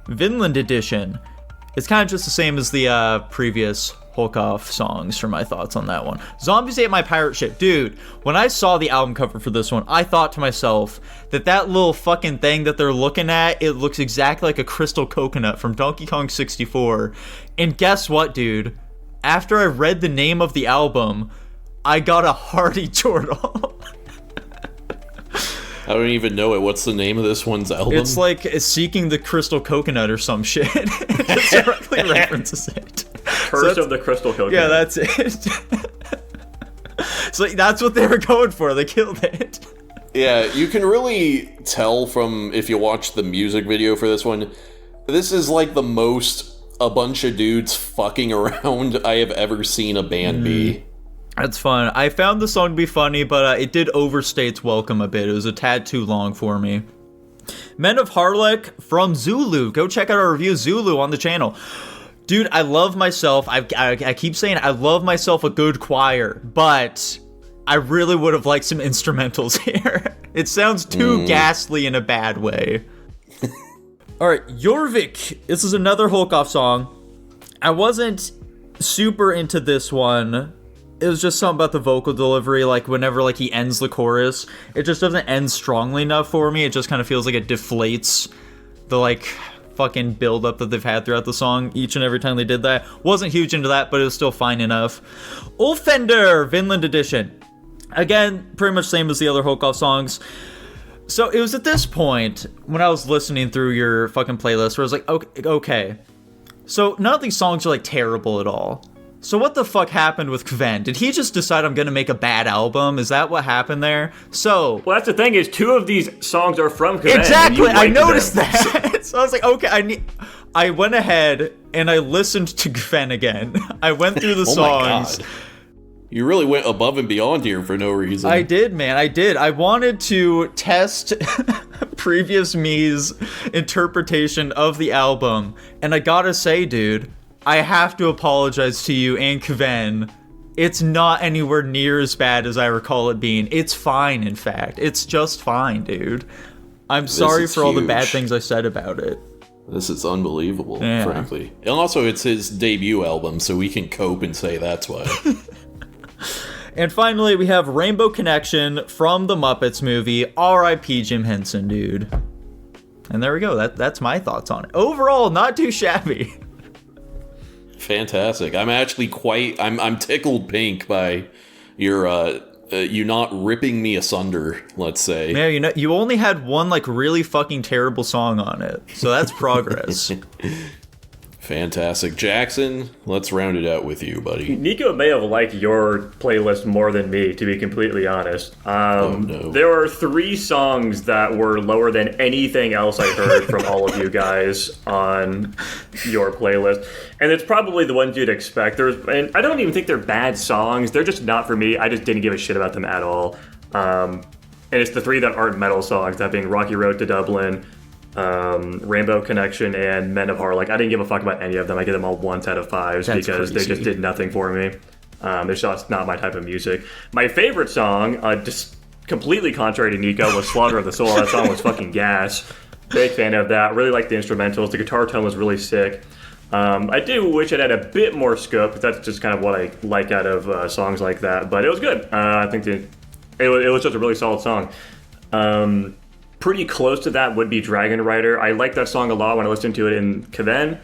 Vinland edition. It's kind of just the same as the previous Hulkoff songs for my thoughts on that one. Zombies Ate My Pirate Ship. Dude, when I saw the album cover for this one, I thought to myself that little fucking thing that they're looking at, it looks exactly like a crystal coconut from Donkey Kong 64. And guess what, dude? After I read the name of the album, I got a hearty chortle. I don't even know it. What's the name of this one's album? It's like Seeking the Crystal Coconut or some shit. It just directly references it. Curse of the Crystal Coconut. Yeah, that's it. So that's what they were going for. They killed it. Yeah, you can really tell from if you watch the music video for this one. This is like the most a bunch of dudes fucking around I have ever seen a band be. That's fun. I found the song to be funny, but it did overstay its welcome a bit. It was a tad too long for me. Men of Harlech from Zulu. Go check out our review, Zulu, on the channel. Dude, I love myself. I keep saying I love myself a good choir, but I really would have liked some instrumentals here. It sounds too ghastly in a bad way. Alright, Jorvik. This is another Hulkoff song. I wasn't super into this one. It was just something about the vocal delivery, like whenever like he ends the chorus, it just doesn't end strongly enough for me. It just kind of feels like it deflates the like fucking build up that they've had throughout the song each and every time they did that. Wasn't huge into that, but it was still fine enough. Ulfender, Vinland edition. Again, pretty much same as the other Hulkoff songs. So it was at this point when I was listening through your fucking playlist where I was like, okay. So none of these songs are like terrible at all. So what the fuck happened with Kven? Did he just decide I'm gonna make a bad album? Is that what happened there? So... Well, that's the thing is, 2 of these songs are from Kven. Exactly! I noticed that! So I was like, okay, I went ahead and I listened to Kven again. I went through the songs. My God. You really went above and beyond here for no reason. I did, man. I did. I wanted to test previous me's interpretation of the album, and I gotta say, dude, I have to apologize to you and Kven. It's not anywhere near as bad as I recall it being. It's fine, in fact. It's just fine, dude. I'm sorry for all the bad things I said about it. This is unbelievable, frankly. And also, it's his debut album, so we can cope and say that's why. And finally, we have Rainbow Connection from the Muppets movie. R.I.P. Jim Henson, dude. And there we go. That's my thoughts on it. Overall, not too shabby. Fantastic. I'm actually I'm tickled pink by your you not ripping me asunder, let's say. Yeah, you only had one like really fucking terrible song on it. So that's progress. Fantastic. Jackson, let's round it out with you, buddy. Nico may have liked your playlist more than me, to be completely honest. No. There are 3 songs that were lower than anything else I heard from all of you guys on your playlist. And it's probably the ones you'd expect. And I don't even think they're bad songs. They're just not for me. I just didn't give a shit about them at all. And it's the 3 that aren't metal songs, that being Rocky Road to Dublin, Rainbow Connection, and Men of Horror. Like, I didn't give a fuck about any of them. I give them all 1s out of 5s because they just did nothing for me. It's just not my type of music. My favorite song, just completely contrary to Nico, was Slaughter of the Soul. That song was fucking gas. Big fan of that. Really liked the instrumentals. The guitar tone was really sick. I do wish it had a bit more scope, but that's just kind of what I like out of songs like that. But it was good. I think it was just a really solid song. Pretty close to that would be Dragon Rider. I liked that song a lot when I listened to it in Kven,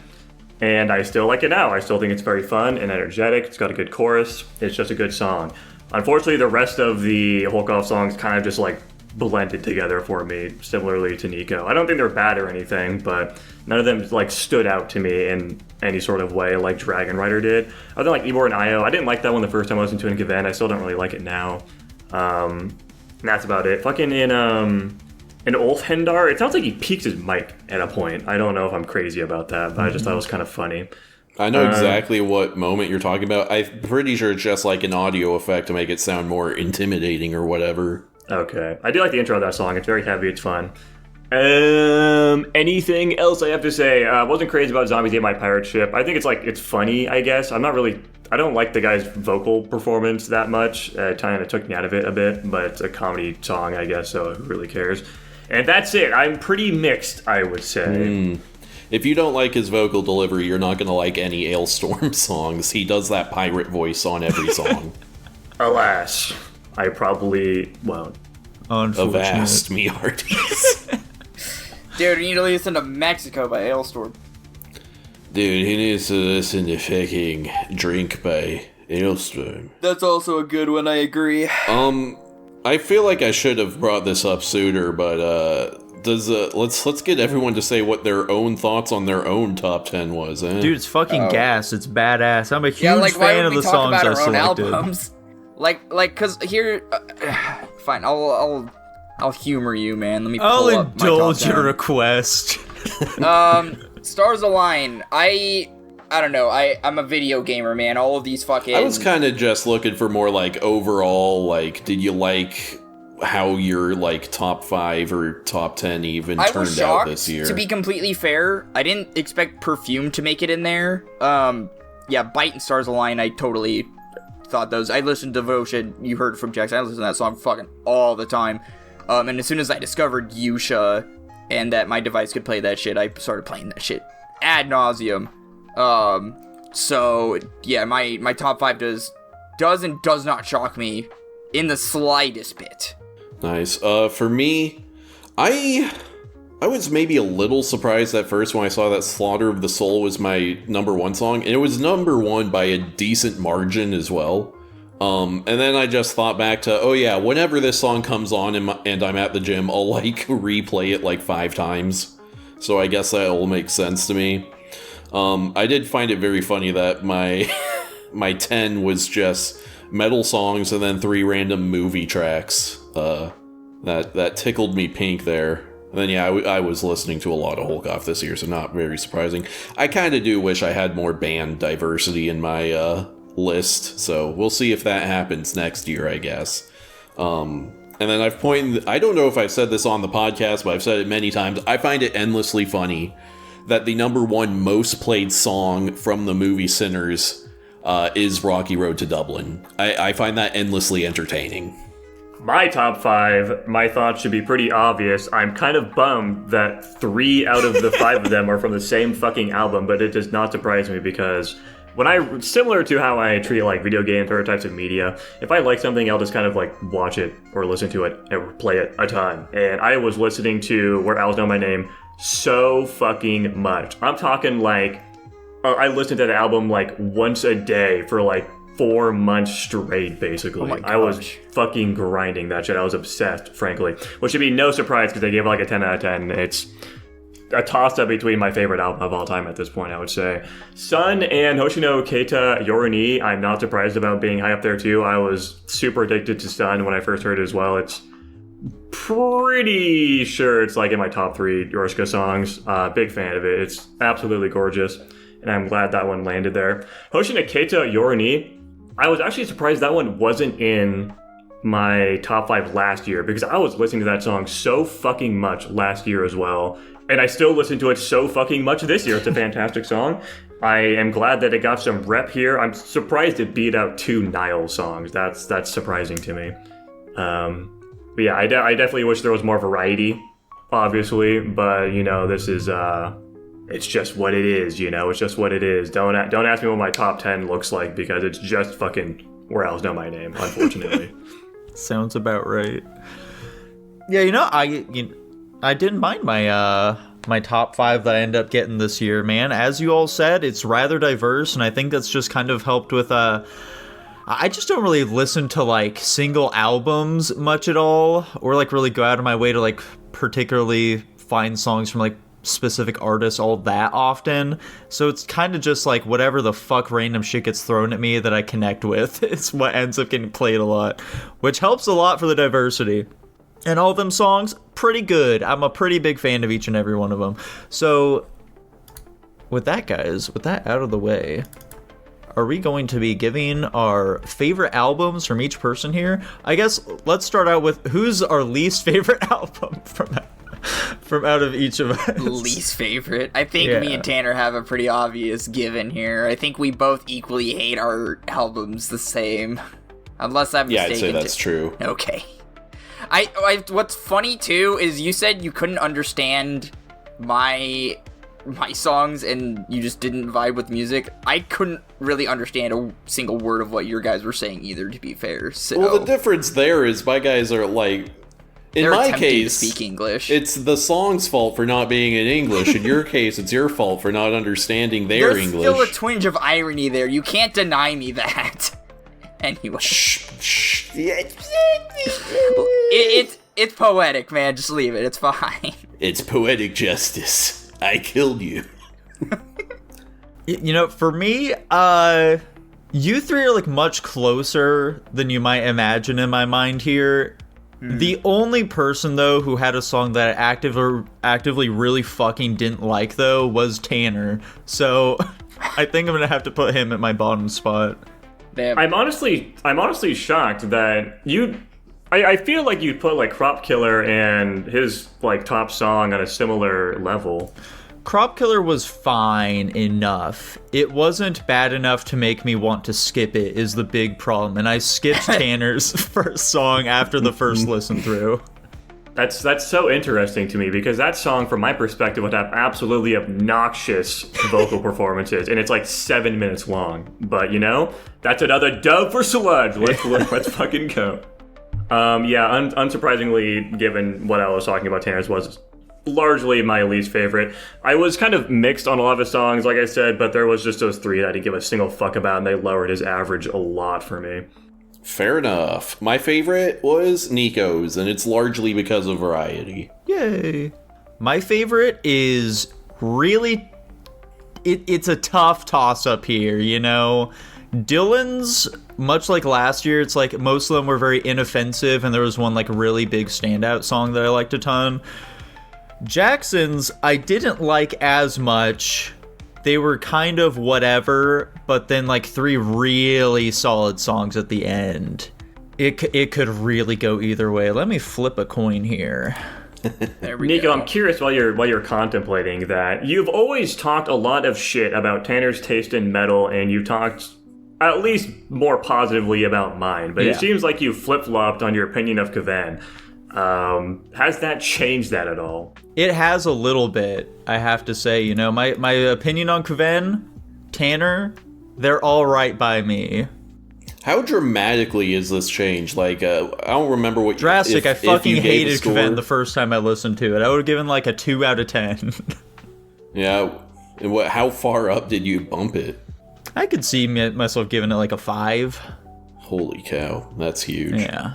and I still like it now. I still think it's very fun and energetic. It's got a good chorus. It's just a good song. Unfortunately, the rest of the Holkoff songs kind of just like blended together for me, similarly to Nico. I don't think they're bad or anything, but none of them like stood out to me in any sort of way like Dragon Rider did. Other than like Ybor and Io, I didn't like that one the first time I listened to it in Kven. I still don't really like it now. And that's about it. Fucking in Ulfhendar, it sounds like he peaked his mic at a point. I don't know if I'm crazy about that, but I just thought it was kind of funny. I know exactly what moment you're talking about. I'm pretty sure it's just like an audio effect to make it sound more intimidating or whatever. Okay. I do like the intro of that song. It's very heavy. It's fun. Anything else I have to say? I wasn't crazy about Zombies Ate My Pirate Ship. I think it's funny, I guess. I don't like the guy's vocal performance that much. It kind of took me out of it a bit, but it's a comedy song, I guess, so who really cares? And that's it. I'm pretty mixed, I would say. If you don't like his vocal delivery, you're not going to like any Ailstorm songs. He does that pirate voice on every song. Alas, I probably won't. Avast me hearties. Dude, you need to listen to Mexico by Ailstorm. Dude, he needs to listen to fucking Drink by Ailstorm. That's also a good one, I agree. I feel like I should have brought this up sooner, but let's get everyone to say what their own thoughts on their own top 10 was. Dude, it's fucking gas. It's badass. I'm a huge fan of the songs I selected. Albums? Cause here, fine. I'll humor you, man. Let me. I'll indulge your request. Stars Align. I don't know. I'm a video gamer, man. All of these fucking. I was kind of just looking for more like overall. Like, did you like how your like top 5 or top 10 even turned out this year? To be completely fair, I didn't expect Perfume to make it in there. Yeah, Bite and Stars Align. I totally thought those. I listened to Devotion. You heard from Jackson. I listened to that song fucking all the time. And as soon as I discovered Yusha and that my device could play that shit, I started playing that shit ad nauseum. So yeah, my top 5 does not shock me in the slightest bit. Nice. For me, I was maybe a little surprised at first when I saw that Slaughter of the Soul was my number 1 song, and it was number 1 by a decent margin as well. And then I just thought back to, oh yeah, whenever this song comes on and I'm at the gym, I'll like replay it like 5 times. So I guess that'll make sense to me. I did find it very funny that my 10 was just metal songs and then 3 random movie tracks. That tickled me pink there. And then yeah, I was listening to a lot of Holkoff this year, so not very surprising. I kind of do wish I had more band diversity in my list. So we'll see if that happens next year, I guess. And then I don't know if I've said this on the podcast, but I've said it many times. I find it endlessly funny that the number one most played song from the movie Sinners is Rocky Road to Dublin. I find that endlessly entertaining. My top 5, my thoughts should be pretty obvious. I'm kind of bummed that 3 out of the 5 of them are from the same fucking album, but it does not surprise me because similar to how I treat like video games or other types of media, if I like something, I'll just kind of like watch it or listen to it or play it a ton. And I was listening to Where Owls Know My Name so fucking much. I'm talking like, I listened to the album like once a day for like 4 months straight, basically. Oh my gosh. I was fucking grinding that shit. I was obsessed, frankly. Which should be no surprise because they gave it like a 10 out of 10. It's a toss-up between my favorite album of all time at this point, I would say. Sun and Hoshino Keita Yoroni, I'm not surprised about being high up there too. I was super addicted to Sun when I first heard it as well. It's pretty sure it's like in my top 3 Yorshika songs. Big fan of it. It's absolutely gorgeous, and I'm glad that one landed there. Hoshino Keita Yoroni, I was actually surprised that one wasn't in my top 5 last year because I was listening to that song so fucking much last year as well. And I still listen to it so fucking much this year. It's a fantastic song. I am glad that it got some rep here. I'm surprised it beat out 2 Nile songs. That's surprising to me. But yeah, I definitely wish there was more variety, obviously. But, you know, this is, it's just what it is, you know? It's just what it is. Don't ask me what my top 10 looks like because it's just fucking Where Owls Know My Name, unfortunately. Sounds about right. Yeah, you know, I didn't mind my top 5 that I ended up getting this year, man. As you all said, it's rather diverse, and I think that's just kind of helped with I just don't really listen to like single albums much at all, or like really go out of my way to like particularly find songs from like specific artists all that often. So it's kind of just like whatever the fuck random shit gets thrown at me that I connect with. It's what ends up getting played a lot, which helps a lot for the diversity. And all of them songs, pretty good. I'm a pretty big fan of each and every one of them. So, with that, guys, with that out of the way, are we going to be giving our favorite albums from each person here? I guess let's start out with who's our least favorite album from out of each of us. Least favorite? I think me and Tanner have a pretty obvious given here. I think we both equally hate our albums the same. Unless I'm mistaken. Yeah, I'd say that's true. Okay. I what's funny too is you said you couldn't understand my songs and you just didn't vibe with music. I couldn't really understand a single word of what your guys were saying either, to be fair. So well, the difference there is my guys are like, in my case, to speak English. It's the song's fault for not being in English. In your case, it's your fault for not understanding their English. There's still a twinge of irony there. You can't deny me that. Anyway. Shh. It's poetic, man. Just leave it. It's fine. It's poetic justice. I killed you. You know, for me, you 3 are like much closer than you might imagine in my mind here. The only person, though, who had a song that I actively really fucking didn't like, though, was Tanner. So I think I'm gonna have to put him at my bottom spot. I'm honestly shocked that I feel like you'd put like Crop Killer and his like top song on a similar level. Crop Killer was fine enough. It wasn't bad enough to make me want to skip it, is the big problem. And I skipped Tanner's first song after the first listen through. That's so interesting to me because that song, from my perspective, would have absolutely obnoxious vocal performances, and it's like 7 minutes long. But you know, that's another dub for Sludge. Let's fucking go. Unsurprisingly, given what I was talking about, Tanner's was largely my least favorite. I was kind of mixed on a lot of his songs, like I said, but there was just those 3 that I didn't give a single fuck about, and they lowered his average a lot for me. Fair enough. My favorite was Nico's, and it's largely because of variety. Yay. My favorite is really... It's a tough toss-up here, you know? Dylan's, much like last year, it's like most of them were very inoffensive, and there was one like really big standout song that I liked a ton. Jackson's, I didn't like as much. they were kind of whatever, but then like 3 really solid songs at the end. It could really go either way. Let me flip a coin here. There we Nico, go. I'm curious while you're contemplating that. You've always talked a lot of shit about Tanner's taste in metal, and you've talked at least more positively about mine, but it seems like you flip-flopped on your opinion of Kven. Has that changed that at all? It has a little bit, I have to say. You know, my opinion on Kven, Tanner, they're all right by me. How dramatically is this change? Like, I don't remember what drastic. you... I fucking you gave hated Kven the first time I listened to it. I would have given like a 2 out of 10. Yeah. And how far up did you bump it? I could see myself giving it like a 5. Holy cow, that's huge. Yeah.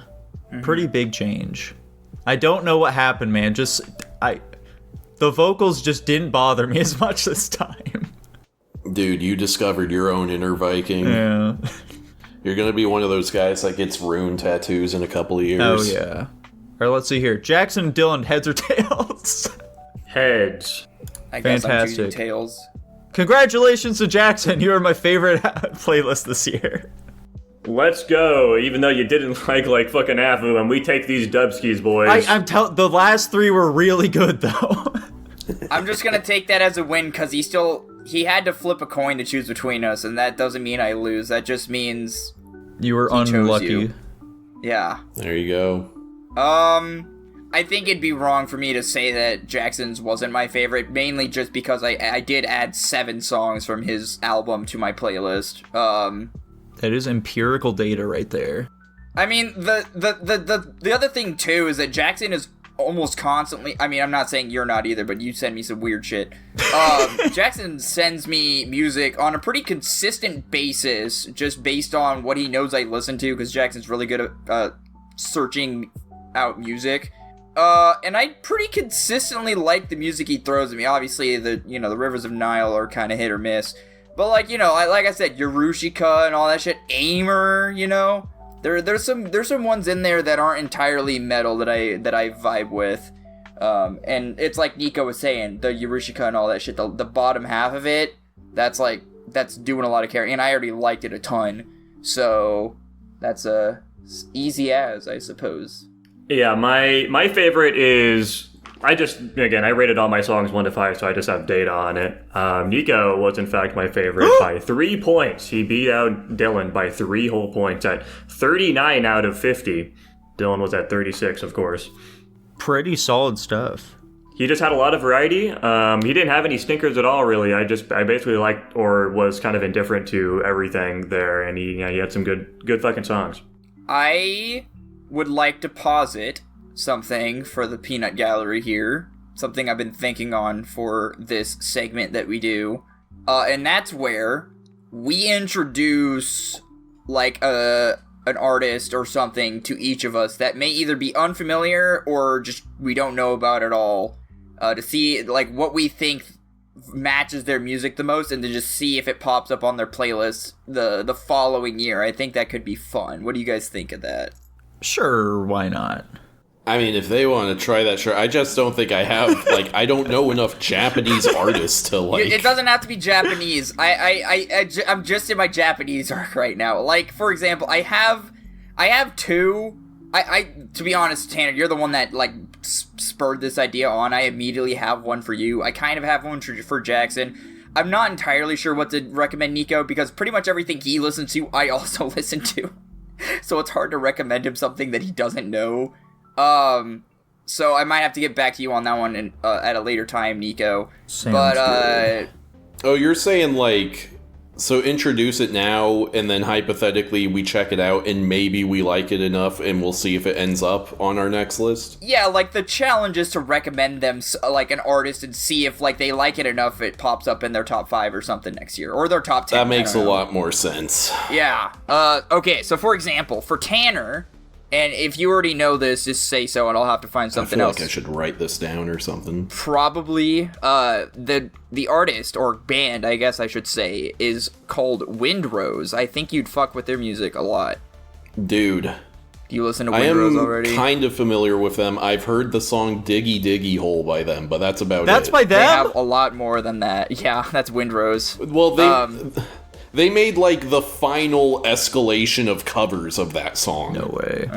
Pretty big change. I don't know what happened, man. The vocals just didn't bother me as much this time. Dude, you discovered your own inner Viking. Yeah. You're gonna be one of those guys that gets rune tattoos in a couple of years. Oh, yeah. Alright, let's see here. Jackson and Dylan, heads or tails? Heads. I guess I'm Fantastic. choosing tails. Congratulations to Jackson. You are my favorite playlist this year. Let's go. Even though you didn't like fucking half of them, we take these dubskis, boys. The last 3 were really good, though. I'm just gonna take that as a win because he had to flip a coin to choose between us, and that doesn't mean I lose. That just means You were chose unlucky. you. Yeah. There you go. I think it'd be wrong for me to say that Jackson's wasn't my favorite, mainly just because I did add 7 songs from his album to my playlist. That is empirical data right there. I mean, the other thing too is that Jackson is almost constantly. I mean, I'm not saying you're not either, but you send me some weird shit. Jackson sends me music on a pretty consistent basis, just based on what he knows I listen to, because Jackson's really good at searching out music. And I pretty consistently like the music he throws at me. Obviously, the Rivers of Nile are kind of hit or miss. But like I said, Yarushika and all that shit, Aimer, there's some ones in there that aren't entirely metal that I vibe with. And it's like Nico was saying, the Yarushika and all that shit, the bottom half of it, that's doing a lot of carrying, and I already liked it a ton. So that's easy as, I suppose. Yeah, my favorite is... I rated all my songs 1 to 5, so I just have data on it. Nico was, in fact, my favorite by 3 points. He beat out Dylan by 3 whole points at 39 out of 50. Dylan was at 36, of course. Pretty solid stuff. He just had a lot of variety. He didn't have any stinkers at all, really. I basically liked or was kind of indifferent to everything there, and he had some good fucking songs. I would like to posit something for the peanut gallery here, something I've been thinking on for this segment that we do, and that's where we introduce like an artist or something to each of us that may either be unfamiliar or just we don't know about at all, to see like what we think matches their music the most, and to just see if it pops up on their playlist the following year. I think that could be fun. What do you guys think of that? Sure, why not? I mean, if they want to try that, sure. I just don't think I have, I don't know enough Japanese artists to, It doesn't have to be Japanese. I'm just in my Japanese arc right now. Like, for example, I have 2... to be honest, Tanner, you're the one that, spurred this idea on. I immediately have one for you. I kind of have one for Jackson. I'm not entirely sure what to recommend Nico, because pretty much everything he listens to, I also listen to. So it's hard to recommend him something that he doesn't know. So I might have to get back to you on that one at a later time, Nico. Sounds good. Oh, you're saying, so introduce it now, and then hypothetically we check it out, and maybe we like it enough, and we'll see if it ends up on our next list? Yeah, the challenge is to recommend them, an artist, and see if, they like it enough it pops up in their top 5 or something next year, or their top 10. That makes a lot more sense. Yeah. Okay, so for example, for Tanner... And if you already know this, just say so, and I'll have to find something else. I feel like I should write this down or something. Probably. The artist, or band, I guess I should say, is called Windrose. I think you'd fuck with their music a lot. Dude, Do you listen to I Windrose am already? kind of familiar with them. I've heard the song Diggy Diggy Hole by them, but that's about it. That's by They them? have a lot more than that. Yeah, that's Windrose. Well, they made, like, the final escalation of covers of that song. No way.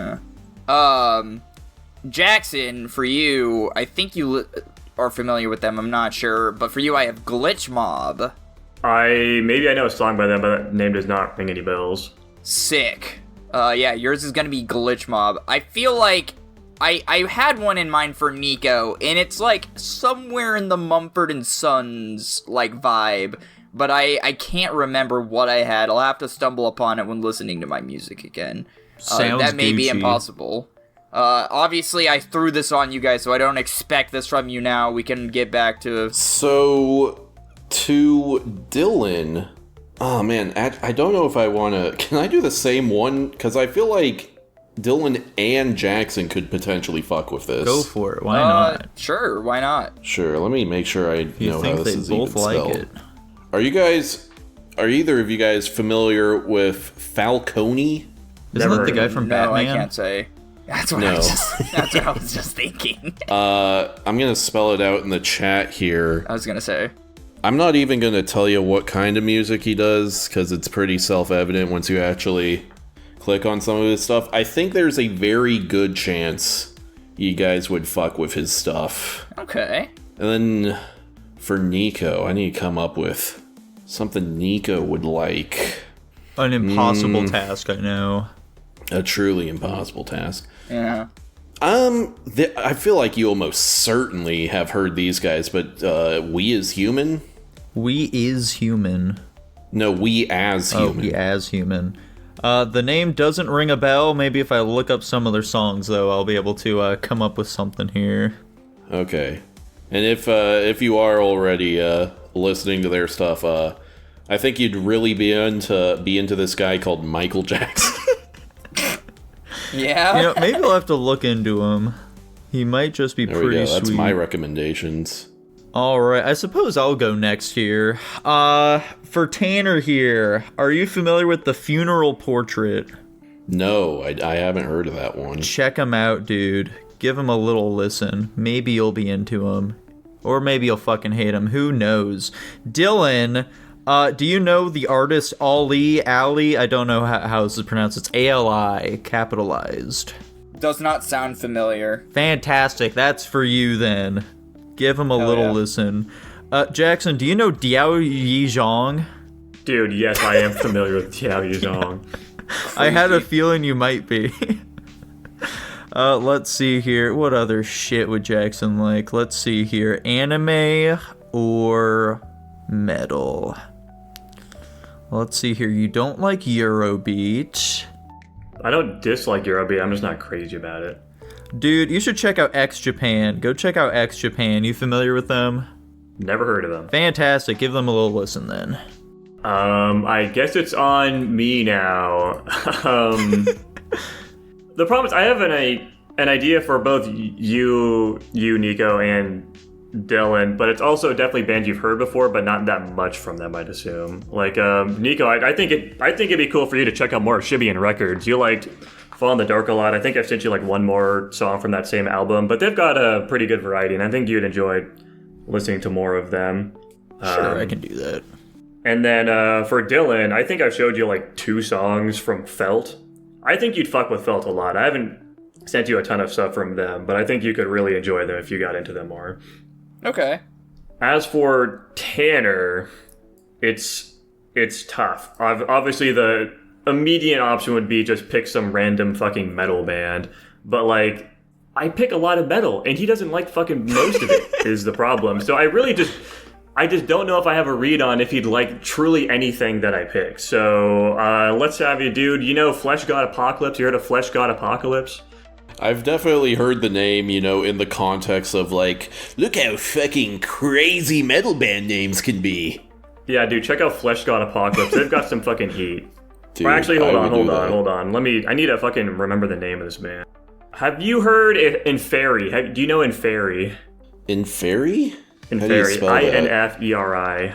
Jackson, for you, I think you are familiar with them, I'm not sure, but for you I have Glitch Mob. Maybe I know a song by them, but that name does not ring any bells. Sick. Yeah, yours is gonna be Glitch Mob. I feel like I had one in mind for Nico, and it's like somewhere in the Mumford & Sons like vibe, but I can't remember what I had. I'll have to stumble upon it when listening to my music again. Sounds that may be Gucci. impossible. Obviously I threw this on you guys, so I don't expect this from you now. We can get back to... So, to Dylan... Oh, man, I don't know if I want to... Can I do the same one? Because I feel like Dylan and Jackson could potentially fuck with this. Go for it. Why not? Sure, why not? Sure, let me make sure I You know how think this they is both even like spelled. it? Are either of you guys familiar with Falcone? Isn't that the guy from No, Batman? I can't say. That's what, that's what I was just thinking. I'm gonna spell it out in the chat here. I was gonna say. I'm not even gonna tell you what kind of music he does, because it's pretty self-evident once you actually click on some of his stuff. I think there's a very good chance you guys would fuck with his stuff. Okay. And then for Nico, I need to come up with something Nico would like. An impossible task, I know. A truly impossible task. Yeah. I feel like you almost certainly have heard these guys, but We As Human? We Is Human. No, We As Human. Oh, We As Human. The name doesn't ring a bell. Maybe if I look up some of their songs, though, I'll be able to come up with something here. Okay. And if you are already listening to their stuff, I think you'd really be into this guy called Michael Jackson. Yeah. You know, maybe I'll have to look into him. He might just be There pretty we go. That's sweet. my recommendations. Alright, I suppose I'll go next here. For Tanner here, are you familiar with The Funeral Portrait? No, I haven't heard of that one. Check him out, dude. Give him a little listen. Maybe you'll be into him. Or maybe you'll fucking hate him. Who knows? Dylan, do you know the artist Ali? I don't know how this is pronounced. It's Ali, capitalized. Does not sound familiar. Fantastic. That's for you then. Give him a little yeah. listen. Jackson, do you know Diao Yizhong? Dude, yes, I am familiar with Diao Yuzhong. I had a feeling you might be. Let's see here. What other shit would Jackson like? Let's see here. Anime or metal? Let's see here. You don't like Eurobeat. I don't dislike Eurobeat, I'm just not crazy about it. Dude, you should check out X Japan. Go check out X Japan. You familiar with them? Never heard of them. Fantastic. Give them a little listen then. I guess it's on me now. The problem is I have an idea for both you, Nico, and Dylan, but it's also definitely bands you've heard before, but not that much from them, I'd assume. Like, Nico, I think it'd be cool for you to check out more Shibian records. You liked Fall in the Dark a lot. I think I've sent you like one more song from that same album, but they've got a pretty good variety, and I think you'd enjoy listening to more of them. Sure, I can do that. And then for Dylan, I think I've showed you like 2 songs from Felt. I think you'd fuck with Felt a lot. I haven't sent you a ton of stuff from them, but I think you could really enjoy them if you got into them more. Okay. As for Tanner, it's tough. Obviously, the immediate option would be just pick some random fucking metal band, but like, I pick a lot of metal, and he doesn't like fucking most of it, is the problem. So I just don't know if I have a read on if he'd like truly anything that I pick. So let's have you, dude. You know Flesh God Apocalypse? You heard of Flesh God Apocalypse? I've definitely heard the name, in the context of like, look how fucking crazy metal band names can be. Yeah, dude, check out Flesh God Apocalypse. They've got some fucking heat. Dude, Or actually, hold I would do that. on. I need to fucking remember the name of this band. Have you heard Inferi? Do you know Inferi? Inferi? How do you Inferi. spell that? Inferi.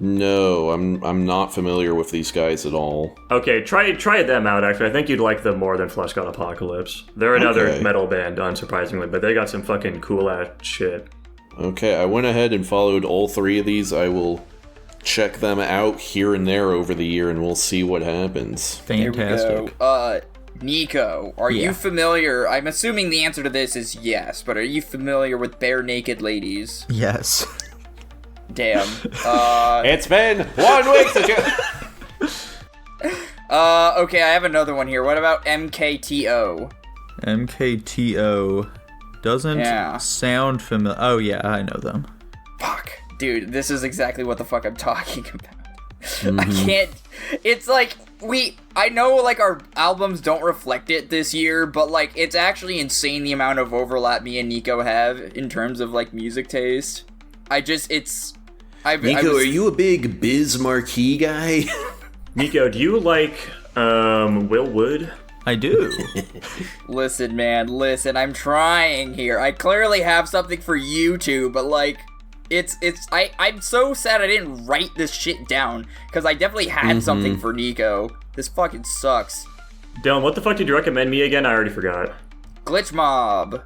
No, I'm not familiar with these guys at all. Okay, try them out, actually. I think you'd like them more than Flesh God Apocalypse. They're another metal band, unsurprisingly, but they got some fucking cool-ass shit. Okay, I went ahead and followed all 3 of these. I will check them out here and there over the year, and we'll see what happens. Fantastic. Here we go. Nico, are you familiar? I'm assuming the answer to this is yes, but are you familiar with Bare Naked Ladies? Yes. Damn. It's been 1 week to Okay, I have another one here. What about MKTO? MKTO doesn't sound familiar. Oh yeah, I know them. Fuck. Dude, this is exactly what the fuck I'm talking about. I can't... It's like, I know, like, our albums don't reflect it this year, but, like, it's actually insane the amount of overlap me and Nico have in terms of, like, music taste. Nico, are you a big Biz Marquee guy? Nico, do you like, Will Wood? I do. Listen, man, I'm trying here. I clearly have something for you two, but, like, I'm so sad I didn't write this shit down, because I definitely had something for Nico. This fucking sucks. Dylan, what the fuck did you recommend me again? I already forgot. Glitch Mob.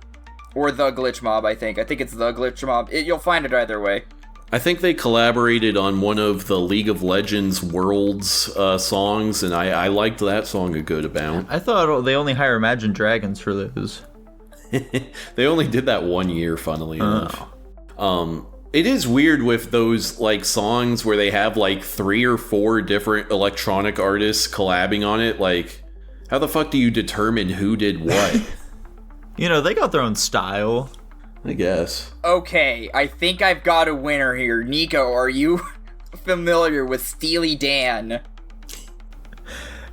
Or The Glitch Mob, I think. I think it's The Glitch Mob. You'll find it either way. I think they collaborated on one of the League of Legends Worlds songs, and I liked that song a good amount. I thought they only hire Imagine Dragons for those. They only did that 1 year, funnily enough. It is weird with those, like, songs where they have, like, 3 or 4 different electronic artists collabing on it. Like, how the fuck do you determine who did what? You know, they got their own style. I guess. Okay, I think I've got a winner here. Nico, are you familiar with Steely Dan?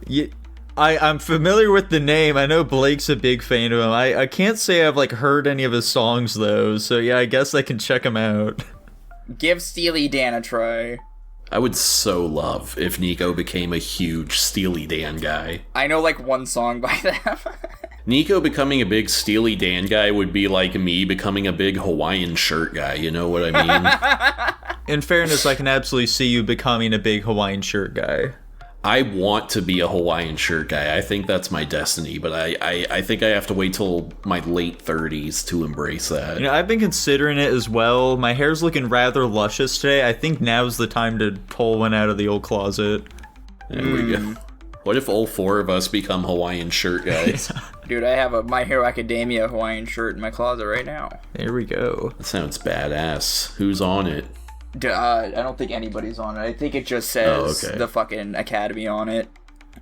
Yeah, I'm familiar with the name. I know Blake's a big fan of him. I can't say I've, like, heard any of his songs, though. So, yeah, I guess I can check him out. Give Steely Dan a try. I would so love if Nico became a huge Steely Dan guy. I know, like, one song by them. Nico becoming a big Steely Dan guy would be like me becoming a big Hawaiian shirt guy, you know what I mean? In fairness, I can absolutely see you becoming a big Hawaiian shirt guy. I want to be a Hawaiian shirt guy. I think that's my destiny, but I think I have to wait till my late 30s to embrace that. You know, I've been considering it as well. My hair's looking rather luscious today. I think now's the time to pull one out of the old closet. There we go. What if all 4 of us become Hawaiian shirt guys? Dude, I have a My Hero Academia Hawaiian shirt in my closet right now. There we go. That sounds badass. Who's on it? I don't think anybody's on it. I think it just says the fucking Academy on it.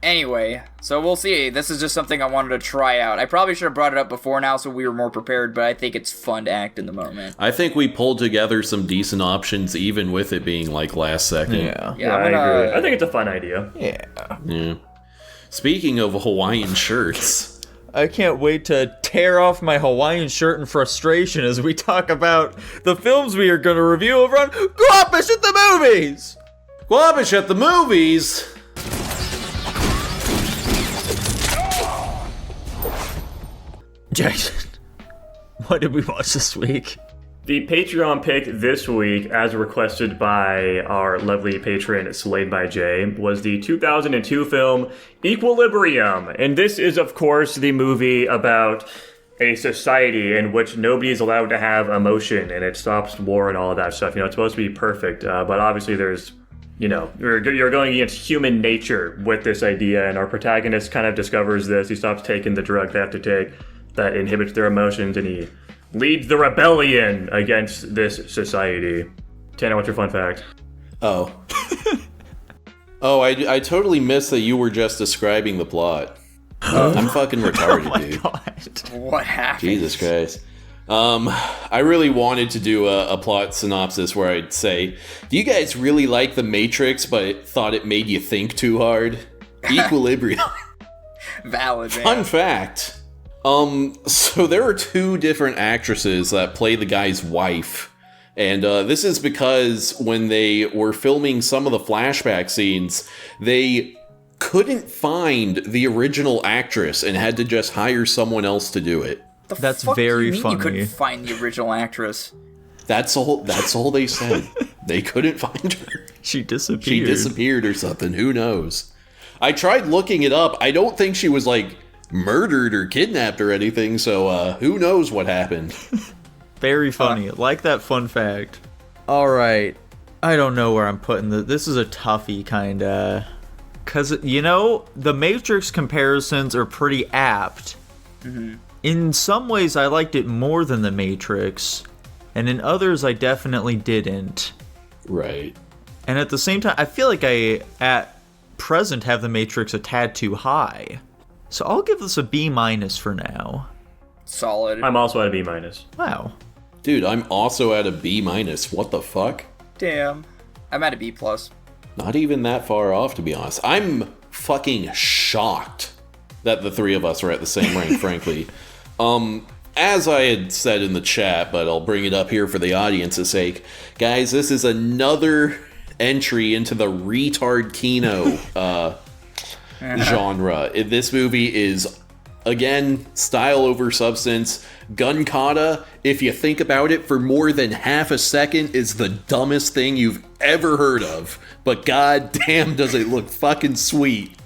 Anyway, so we'll see. This is just something I wanted to try out. I probably should have brought it up before now so we were more prepared, but I think it's fun to act in the moment. I think we pulled together some decent options even with it being like last second. Yeah, I agree. I think it's a fun idea. Yeah. Speaking of Hawaiian shirts, I can't wait to tear off my Hawaiian shirt in frustration as we talk about the films we are going to review over on Guapish at the Movies! Guapish at the Movies! Jackson, what did we watch this week? The Patreon pick this week, as requested by our lovely patron Slayed by Jay, was the 2002 film Equilibrium. And this is, of course, the movie about a society in which nobody is allowed to have emotion, and it stops war and all of that stuff. You know, it's supposed to be perfect, but obviously there's, you know, you're going against human nature with this idea, and our protagonist kind of discovers this. He stops taking the drug they have to take that inhibits their emotions, and he leads the rebellion against this society. Tanner, what's your fun fact? Oh. I totally missed that you were just describing the plot. I'm fucking retarded, dude. God. What happened? Jesus Christ. I really wanted to do a plot synopsis where I'd say, do you guys really like The Matrix but thought it made you think too hard? Equilibrium. Valid, man. Fun fact. So there are 2 different actresses that play the guy's wife. And this is because when they were filming some of the flashback scenes, they couldn't find the original actress and had to just hire someone else to do it. That's fuck very you mean funny. You couldn't find the original actress. That's all they said. They couldn't find her. She disappeared. She disappeared or something. Who knows? I tried looking it up. I don't think she was, like, murdered or kidnapped or anything, so who knows what happened. Very funny. Like that fun fact. Alright. I don't know where I'm putting this. This is a toughie, kinda. Because, you know, the Matrix comparisons are pretty apt. Mm-hmm. In some ways, I liked it more than the Matrix. And in others, I definitely didn't. Right. And at the same time, I feel like I, at present, have the Matrix a tad too high. So I'll give this a B- for now. Solid. I'm also at a B-. Wow. Dude, I'm also at a B-. What the fuck? Damn. I'm at a B+. Not even that far off, to be honest. I'm fucking shocked that the three of us are at the same rank, frankly. As I had said in the chat, but I'll bring it up here for the audience's sake. Guys, this is another entry into the retard Kino genre. This movie is, again, style over substance. Gun kata, if you think about it for more than half a second, is the dumbest thing you've ever heard of. But god damn does it look fucking sweet.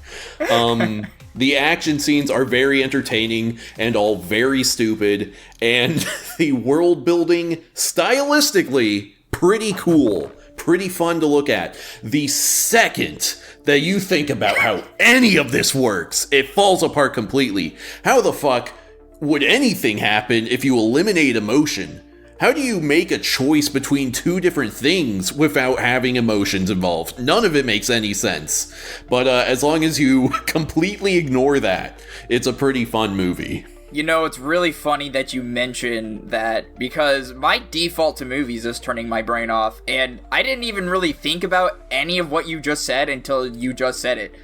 The action scenes are very entertaining and all very stupid, and the world building, stylistically, pretty cool. Pretty fun to look at. The second that you think about how any of this works, it falls apart completely. How the fuck would anything happen if you eliminate emotion? How do you make a choice between two different things without having emotions involved? None of it makes any sense. But as long as you completely ignore that, it's a pretty fun movie. You know, it's really funny that you mention that, because my default to movies is turning my brain off, and I didn't even really think about any of what you just said until you just said it.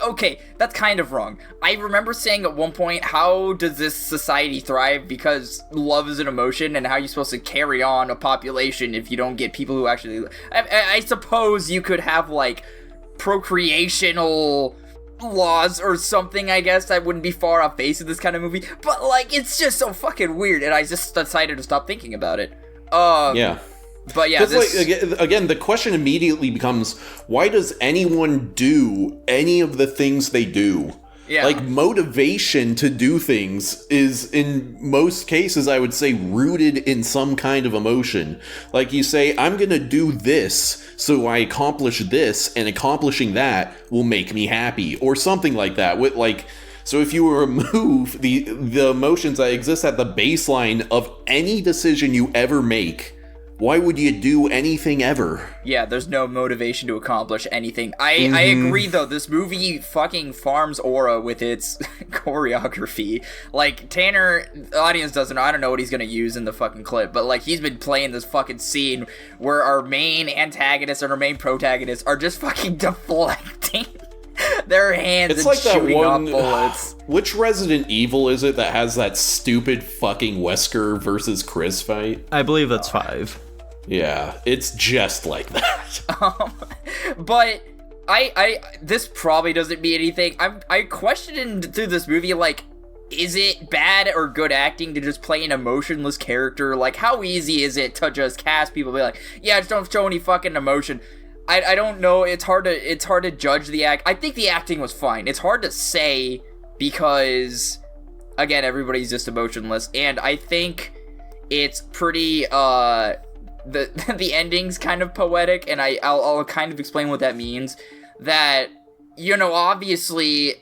Okay, that's kind of wrong. I remember saying at one point, how does this society thrive? Because love is an emotion, and how are you supposed to carry on a population if you don't get people who actually... I suppose you could have, like, procreational laws or something, I guess. I wouldn't be far off base of this kind of movie, but, like, it's just so fucking weird, and I just decided to stop thinking about it. Yeah. But yeah, this... like, again, the question immediately becomes, why does anyone do any of the things they do? Yeah. Like, motivation to do things is, in most cases, I would say, rooted in some kind of emotion. Like, you say, I'm gonna do this, so I accomplish this, and accomplishing that will make me happy, or something like that. With, like, so if you remove the emotions that exist at the baseline of any decision you ever make, why would you do anything ever? Yeah, there's no motivation to accomplish anything. I agree, though. This movie fucking farms aura with its choreography. Like, Tanner, the audience doesn't know. I don't know what he's gonna use in the fucking clip, but, like, he's been playing this fucking scene where our main antagonists and our main protagonists are just fucking deflecting their hands it's and like that shooting one, off bullets. Which Resident Evil is it that has that stupid fucking Wesker versus Chris fight? I believe that's 5. Yeah, it's just like that. But this probably doesn't mean anything. I questioned through this movie, like, is it bad or good acting to just play an emotionless character? Like, how easy is it to just cast people and be like, yeah, just don't show any fucking emotion? I don't know. It's hard to judge the act. I think the acting was fine. It's hard to say because, again, everybody's just emotionless, and I think it's pretty the ending's kind of poetic, and I'll kind of explain what that means. That, you know, obviously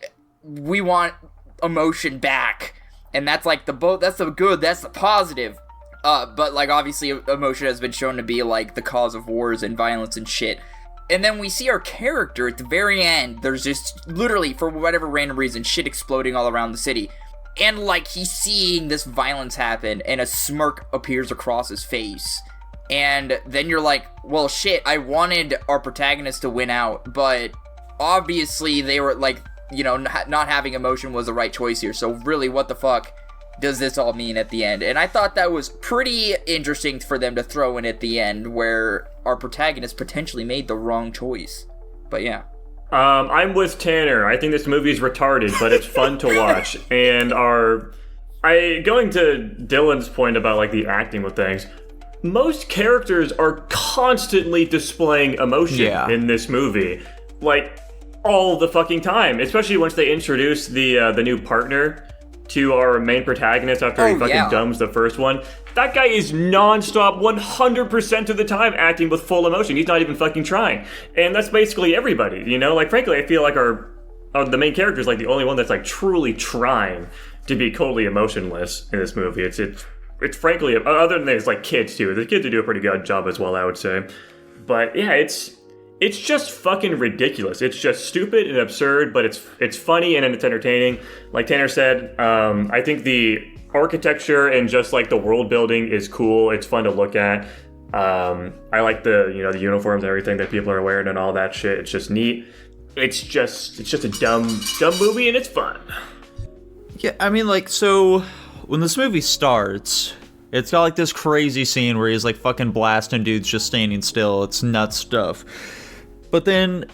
we want emotion back, and that's like that's the good, that's the positive. But like, obviously emotion has been shown to be like the cause of wars and violence and shit. And then we see our character at the very end, there's just literally, for whatever random reason, shit exploding all around the city. And like, he's seeing this violence happen, and a smirk appears across his face. And then you're like, well, shit, I wanted our protagonist to win out, but obviously they were like, you know, not having emotion was the right choice here. So really, what the fuck does this all mean at the end? And I thought that was pretty interesting for them to throw in at the end, where our protagonist potentially made the wrong choice. But yeah. I'm with Tanner. I think this movie is retarded, but it's fun to watch. And going to Dylan's point about like the acting with things, most characters are constantly displaying emotion in this movie. Like, all the fucking time. Especially once they introduce the new partner to our main protagonist after he fucking dumbs the first one. That guy is non-stop 100% of the time acting with full emotion. He's not even fucking trying. And that's basically everybody, you know? Like, frankly, I feel like the main character is like the only one that's like truly trying to be totally emotionless in this movie. It's frankly, other than there's like kids too. The kids do a pretty good job as well, I would say. But yeah, it's just fucking ridiculous. It's just stupid and absurd, but it's funny and it's entertaining. Like Tanner said, I think the architecture and just like the world building is cool. It's fun to look at. I like the uniforms and everything that people are wearing and all that shit. It's just neat. It's just a dumb movie and it's fun. Yeah, I mean, like, so when this movie starts, it's got like this crazy scene where he's like fucking blasting dudes just standing still. It's nuts stuff. But then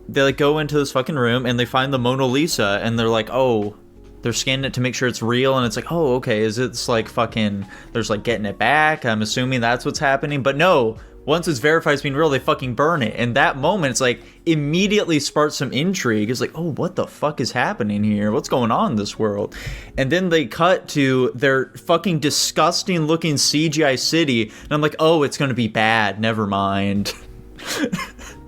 they like go into this fucking room and they find the Mona Lisa and they're like, oh, they're scanning it to make sure it's real. And it's like, oh, okay, is it's like fucking, there's like getting it back. I'm assuming that's what's happening. But no, once it's verified as being real, they fucking burn it. And that moment, it's like immediately sparks some intrigue. It's like, oh, what the fuck is happening here? What's going on in this world? And then they cut to their fucking disgusting looking CGI city. And I'm like, oh, it's going to be bad. Never mind.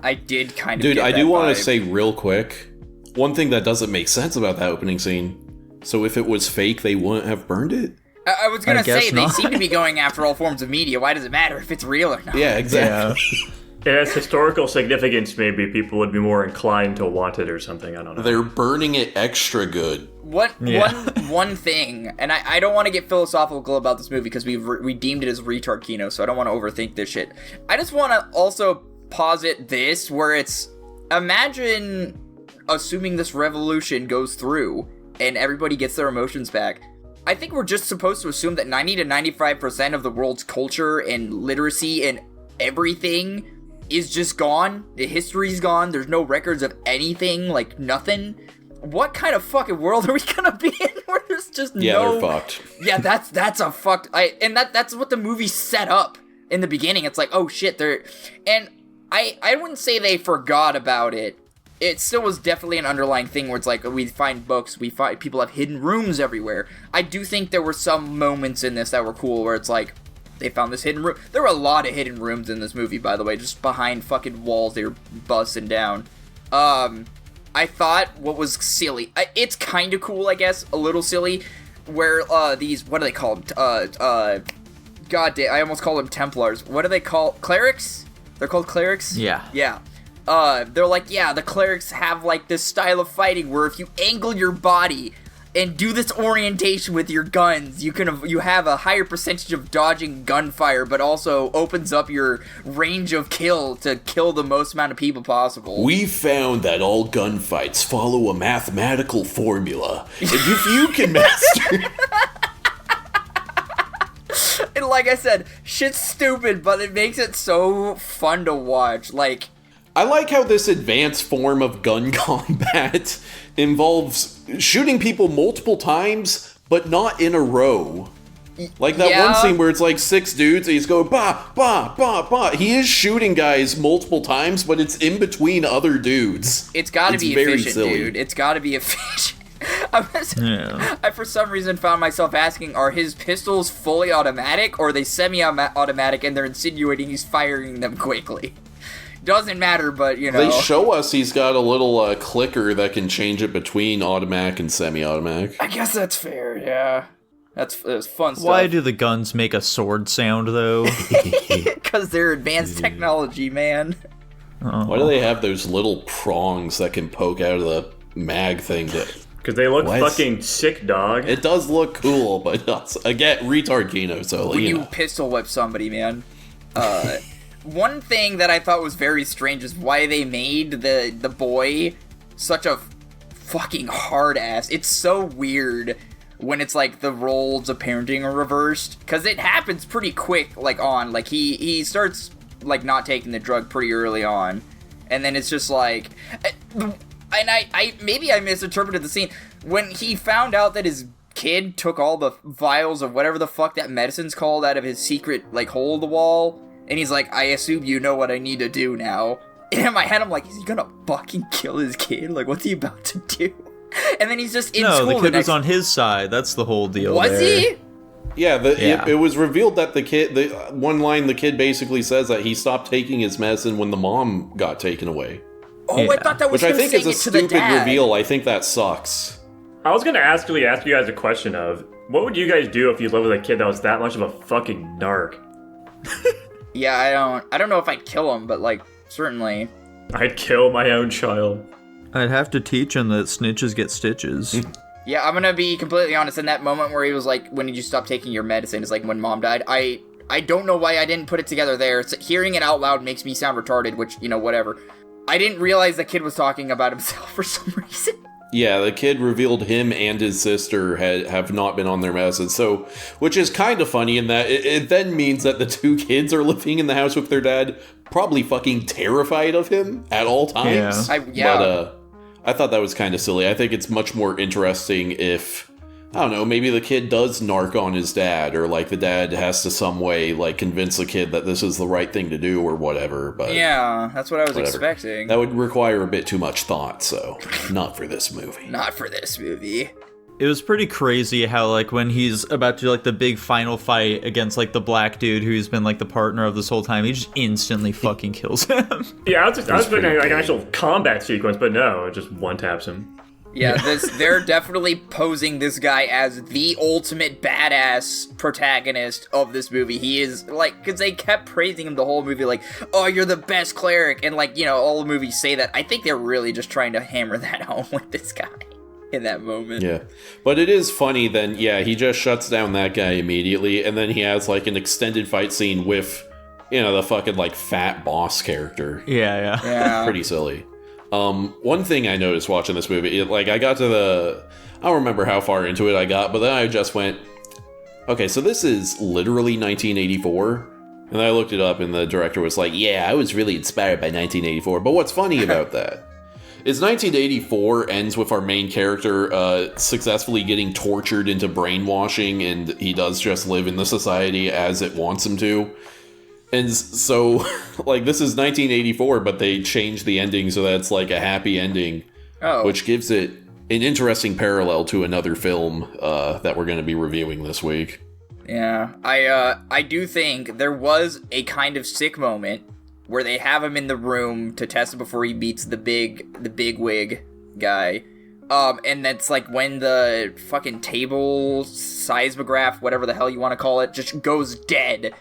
I did kind of Dude, get I that do want vibe. to say real quick, one thing that doesn't make sense about that opening scene. So if it was fake, they wouldn't have burned it? I was going to say, not. they seem to be going after all forms of media. Why does it matter if it's real or not? Yeah, exactly. Yeah. It has historical significance, maybe people would be more inclined to want it or something, I don't know. They're burning it extra good. One thing, and I don't want to get philosophical about this movie because we've redeemed it as retard kino, so I don't want to overthink this shit. I just want to also posit this, where it's, imagine assuming this revolution goes through and everybody gets their emotions back. I think we're just supposed to assume that 90 to 95% of the world's culture and literacy and everything is just gone. The history's gone. There's no records of anything, like nothing. What kind of fucking world are we gonna be in where there's just they're fucked. Yeah, that's a fucked. That's what the movie set up in the beginning. It's like, oh shit, and I wouldn't say they forgot about it. It still was definitely an underlying thing where it's like, we find books, we find people have hidden rooms everywhere. I do think there were some moments in this that were cool where it's like, they found this hidden room. There were a lot of hidden rooms in this movie, by the way, just behind fucking walls they were busting down. I thought what was silly, it's kind of cool, I guess, a little silly, where these, what do they call them? God damn, I almost call them Templars. What do they call, clerics? They're called clerics? Yeah. Yeah. They're like, yeah, the clerics have like this style of fighting where if you angle your body and do this orientation with your guns, you have a higher percentage of dodging gunfire, but also opens up your range of kill to kill the most amount of people possible. We found that all gunfights follow a mathematical formula. And if you can master... And like I said, shit's stupid, but it makes it so fun to watch. Like, I like how this advanced form of gun combat involves shooting people multiple times, but not in a row. Like that one scene where it's like 6 dudes and he's going bah, bah, bah, bah. He is shooting guys multiple times, but it's in between other dudes. It's gotta be efficient, silly. dude. It's gotta be efficient. I, for some reason, found myself asking, are his pistols fully automatic, or are they semi-automatic and they're insinuating he's firing them quickly? Doesn't matter, but, you know. They show us he's got a little clicker that can change it between automatic and semi-automatic. I guess that's fair, yeah. That's fun stuff. Why do the guns make a sword sound, though? Because they're advanced technology, man. Why do they have those little prongs that can poke out of the mag thing? Because they look fucking sick, dog. It does look cool, but again, retard Kino, so when you pistol whip somebody, man. One thing that I thought was very strange is why they made the boy such a fucking hard ass. It's so weird when it's like the roles of parenting are reversed, because it happens pretty quick. Like he starts like not taking the drug pretty early on, and then it's just like, and I maybe I misinterpreted the scene when he found out that his kid took all the vials of whatever the fuck that medicine's called out of his secret, like, hole in the wall, and he's like, I assume you know what I need to do now. And in my head, I'm like, is he gonna fucking kill his kid? Like, what's he about to do? And then he's just in school. No, the kid was on his side. That's the whole deal. Was he? Yeah, it was revealed that the one line the kid basically says that he stopped taking his medicine when the mom got taken away. Oh, yeah. I thought that was which I think is a it to the stupid dad. reveal. I think that sucks. I was gonna ask you guys a question of, what would you guys do if you lived with a kid that was that much of a fucking narc? Yeah, I don't know if I'd kill him, but, like, certainly. I'd kill my own child. I'd have to teach him that snitches get stitches. Yeah, I'm gonna be completely honest. In that moment where he was like, when did you stop taking your medicine? It's like when mom died. I don't know why I didn't put it together there. Hearing it out loud makes me sound retarded, which, whatever. I didn't realize the kid was talking about himself for some reason. Yeah, the kid revealed him and his sister have not been on their medicine, so, which is kind of funny in that it then means that the two kids are living in the house with their dad, probably fucking terrified of him at all times. Yeah. But I thought that was kind of silly. I think it's much more interesting if, I don't know, maybe the kid does narc on his dad, or like the dad has to some way like convince the kid that this is the right thing to do or whatever. But yeah, that's what I was expecting. That would require a bit too much thought, so not for this movie. Not for this movie. It was pretty crazy how, like, when he's about to do, like, the big final fight against, like, the black dude who's been, like, the partner of this whole time, he just instantly fucking kills him. Yeah, I was expecting, like, an actual combat sequence, but no, it just one-taps him. Yeah, they're definitely posing this guy as the ultimate badass protagonist of this movie. He is, like, because they kept praising him the whole movie, like, oh, you're the best cleric, and, like, all the movies say that. I think they're really just trying to hammer that home with this guy in that moment. Yeah, but it is funny then, yeah, he just shuts down that guy immediately, and then he has, like, an extended fight scene with, the fucking, like, fat boss character. Yeah. Pretty silly. One thing I noticed watching this movie, I got to I don't remember how far into it I got, but then I just went, okay, so this is literally 1984, and I looked it up, and the director was like, yeah, I was really inspired by 1984, but what's funny about that is 1984 ends with our main character successfully getting tortured into brainwashing, and he does just live in the society as it wants him to. And so, like, this is 1984, but they changed the ending so that it's, like, a happy ending. Oh. Which gives it an interesting parallel to another film that we're going to be reviewing this week. Yeah. I do think there was a kind of sick moment where they have him in the room to test him before he beats the big wig guy. And that's, like, when the fucking table seismograph, whatever the hell you want to call it, just goes dead.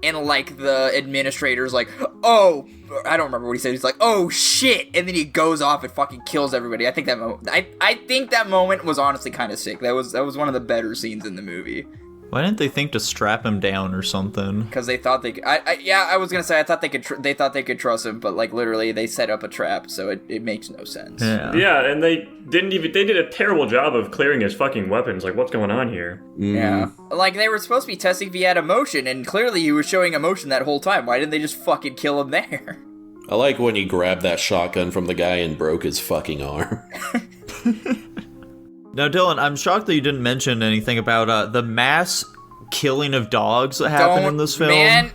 And, like, the administrator's like, oh, I don't remember what he said. He's like, oh, shit. And then he goes off and fucking kills everybody. I think that moment, I think that moment was honestly kind of sick. That was one of the better scenes in the movie. Why didn't they think to strap him down or something? Because they thought they could, I was gonna say, I thought they could, they thought they could trust him, but, like, literally, they set up a trap, so it makes no sense. Yeah, and they did a terrible job of clearing his fucking weapons. Like, what's going on here? Yeah. Like, they were supposed to be testing if he had emotion, and clearly he was showing emotion that whole time. Why didn't they just fucking kill him there? I like when he grabbed that shotgun from the guy and broke his fucking arm. Now, Dylan, I'm shocked that you didn't mention anything about the mass killing of dogs that happened in this film.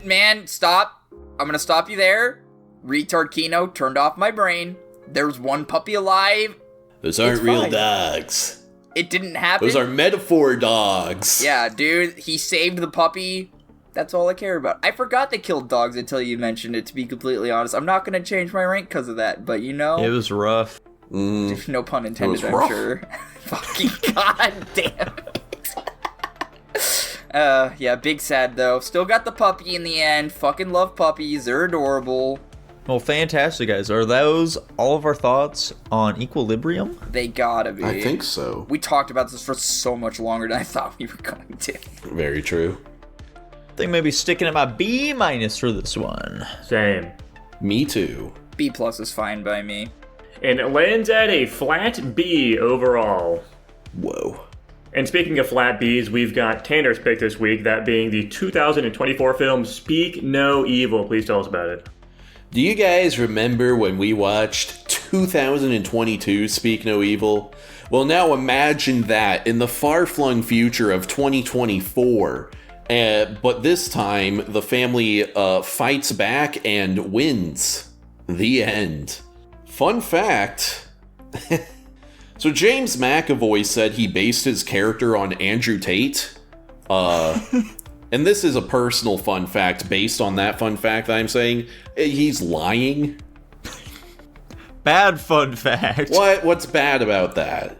Man, stop. I'm gonna stop you there. Retard Kino turned off my brain. There's one puppy alive. Those aren't real fine. dogs. It didn't happen. Those are metaphor dogs. Yeah, dude, he saved the puppy. That's all I care about. I forgot they killed dogs until you mentioned it, to be completely honest. I'm not gonna change my rank because of that, but It was rough. No pun intended, I'm sure. Fucking goddamn. Yeah, big sad though. Still got the puppy in the end. Fucking love puppies. They're adorable. Well, fantastic, guys. Are those all of our thoughts on Equilibrium? They gotta be. I think so. We talked about this for so much longer than I thought we were going to. Very true. I think maybe sticking at my B- for this one. Same. Me too. B+ is fine by me. And it lands at a flat B overall. Whoa. And speaking of flat Bs, we've got Tanner's pick this week, that being the 2024 film Speak No Evil. Please tell us about it. Do you guys remember when we watched 2022 Speak No Evil? Well, now imagine that in the far-flung future of 2024, but this time the family fights back and wins. The end. Fun fact. So James McAvoy said he based his character on Andrew Tate. And this is a personal fun fact based on that fun fact that I'm saying. He's lying. Bad fun fact. What's bad about that?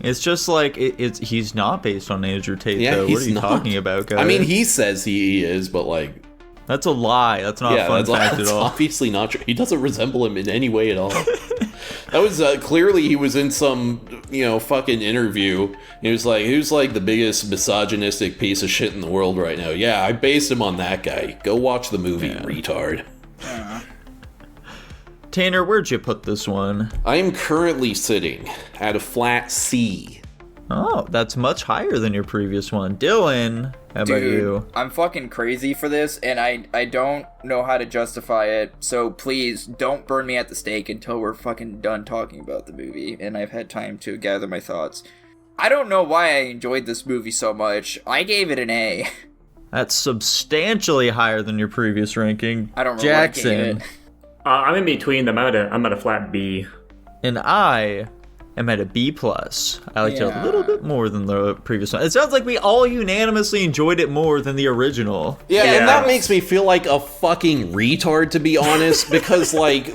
It's just like, he's not based on Andrew Tate, Yeah, though. he's What are you not. talking about, guys? I mean, he says he is, but like... That's a lie. That's not a fun fact that's at all. obviously not true. He doesn't resemble him in any way at all. That was clearly he was in some, fucking interview. He was like, who's like the biggest misogynistic piece of shit in the world right now? Yeah, I based him on that guy. Go watch the movie, retard. Tanner, where'd you put this one? I am currently sitting at a flat C. Oh, that's much higher than your previous one. Dylan, how about you? I'm fucking crazy for this, and I don't know how to justify it, so please don't burn me at the stake until we're fucking done talking about the movie, and I've had time to gather my thoughts. I don't know why I enjoyed this movie so much. I gave it an A. That's substantially higher than your previous ranking. I don't remember what I gave Jackson. it. I'm in between them. I'm at a flat B. And I am at a B+. I liked it a Yeah. little bit more than the previous one. It sounds like we all unanimously enjoyed it more than the original. Yeah, Yeah. and that makes me feel like a fucking retard, to be honest, because, like,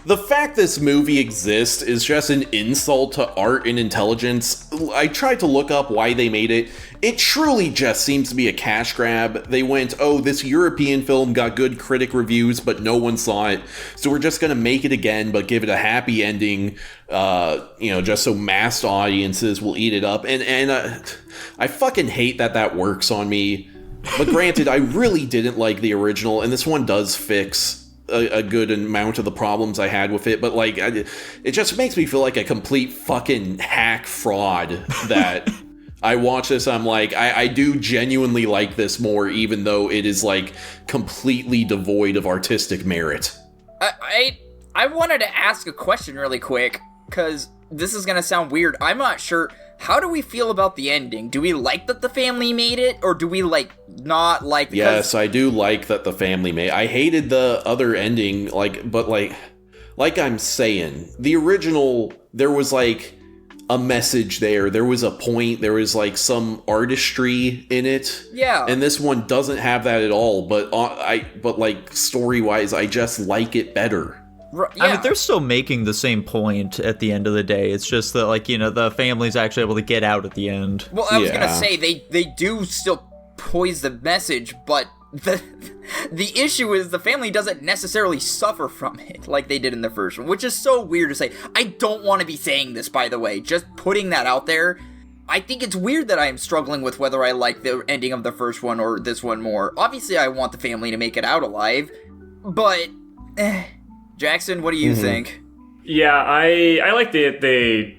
the fact this movie exists is just an insult to art and intelligence. I tried to look up why they made it. It truly just seems to be a cash grab. They went, oh, this European film got good critic reviews, but no one saw it, so we're just gonna make it again, but give it a happy ending, just so mass audiences will eat it up. And I fucking hate that works on me. But granted, I really didn't like the original, and this one does fix a good amount of the problems I had with it, but like, it just makes me feel like a complete fucking hack fraud that I watch this, I'm like, I do genuinely like this more, even though it is like completely devoid of artistic merit. I wanted to ask a question really quick, because this is gonna sound weird. I'm not sure. How do we feel about the ending? Do we like that the family made it, or do we not like? Yes, I do like that the family made. I hated the other ending, but I'm saying, the original, there was like a message there. There was a point. There was like some artistry in it. Yeah. And this one doesn't have that at all. But like story wise, I just like it better. Yeah. I mean, they're still making the same point at the end of the day. It's just that, the family's actually able to get out at the end. Well, I was gonna say, they do still poise the message, but the issue is the family doesn't necessarily suffer from it like they did in the first one, which is so weird to say. I don't want to be saying this, by the way, just putting that out there. I think it's weird that I am struggling with whether I like the ending of the first one or this one more. Obviously, I want the family to make it out alive, but... Jackson, what do you think? Yeah, I like the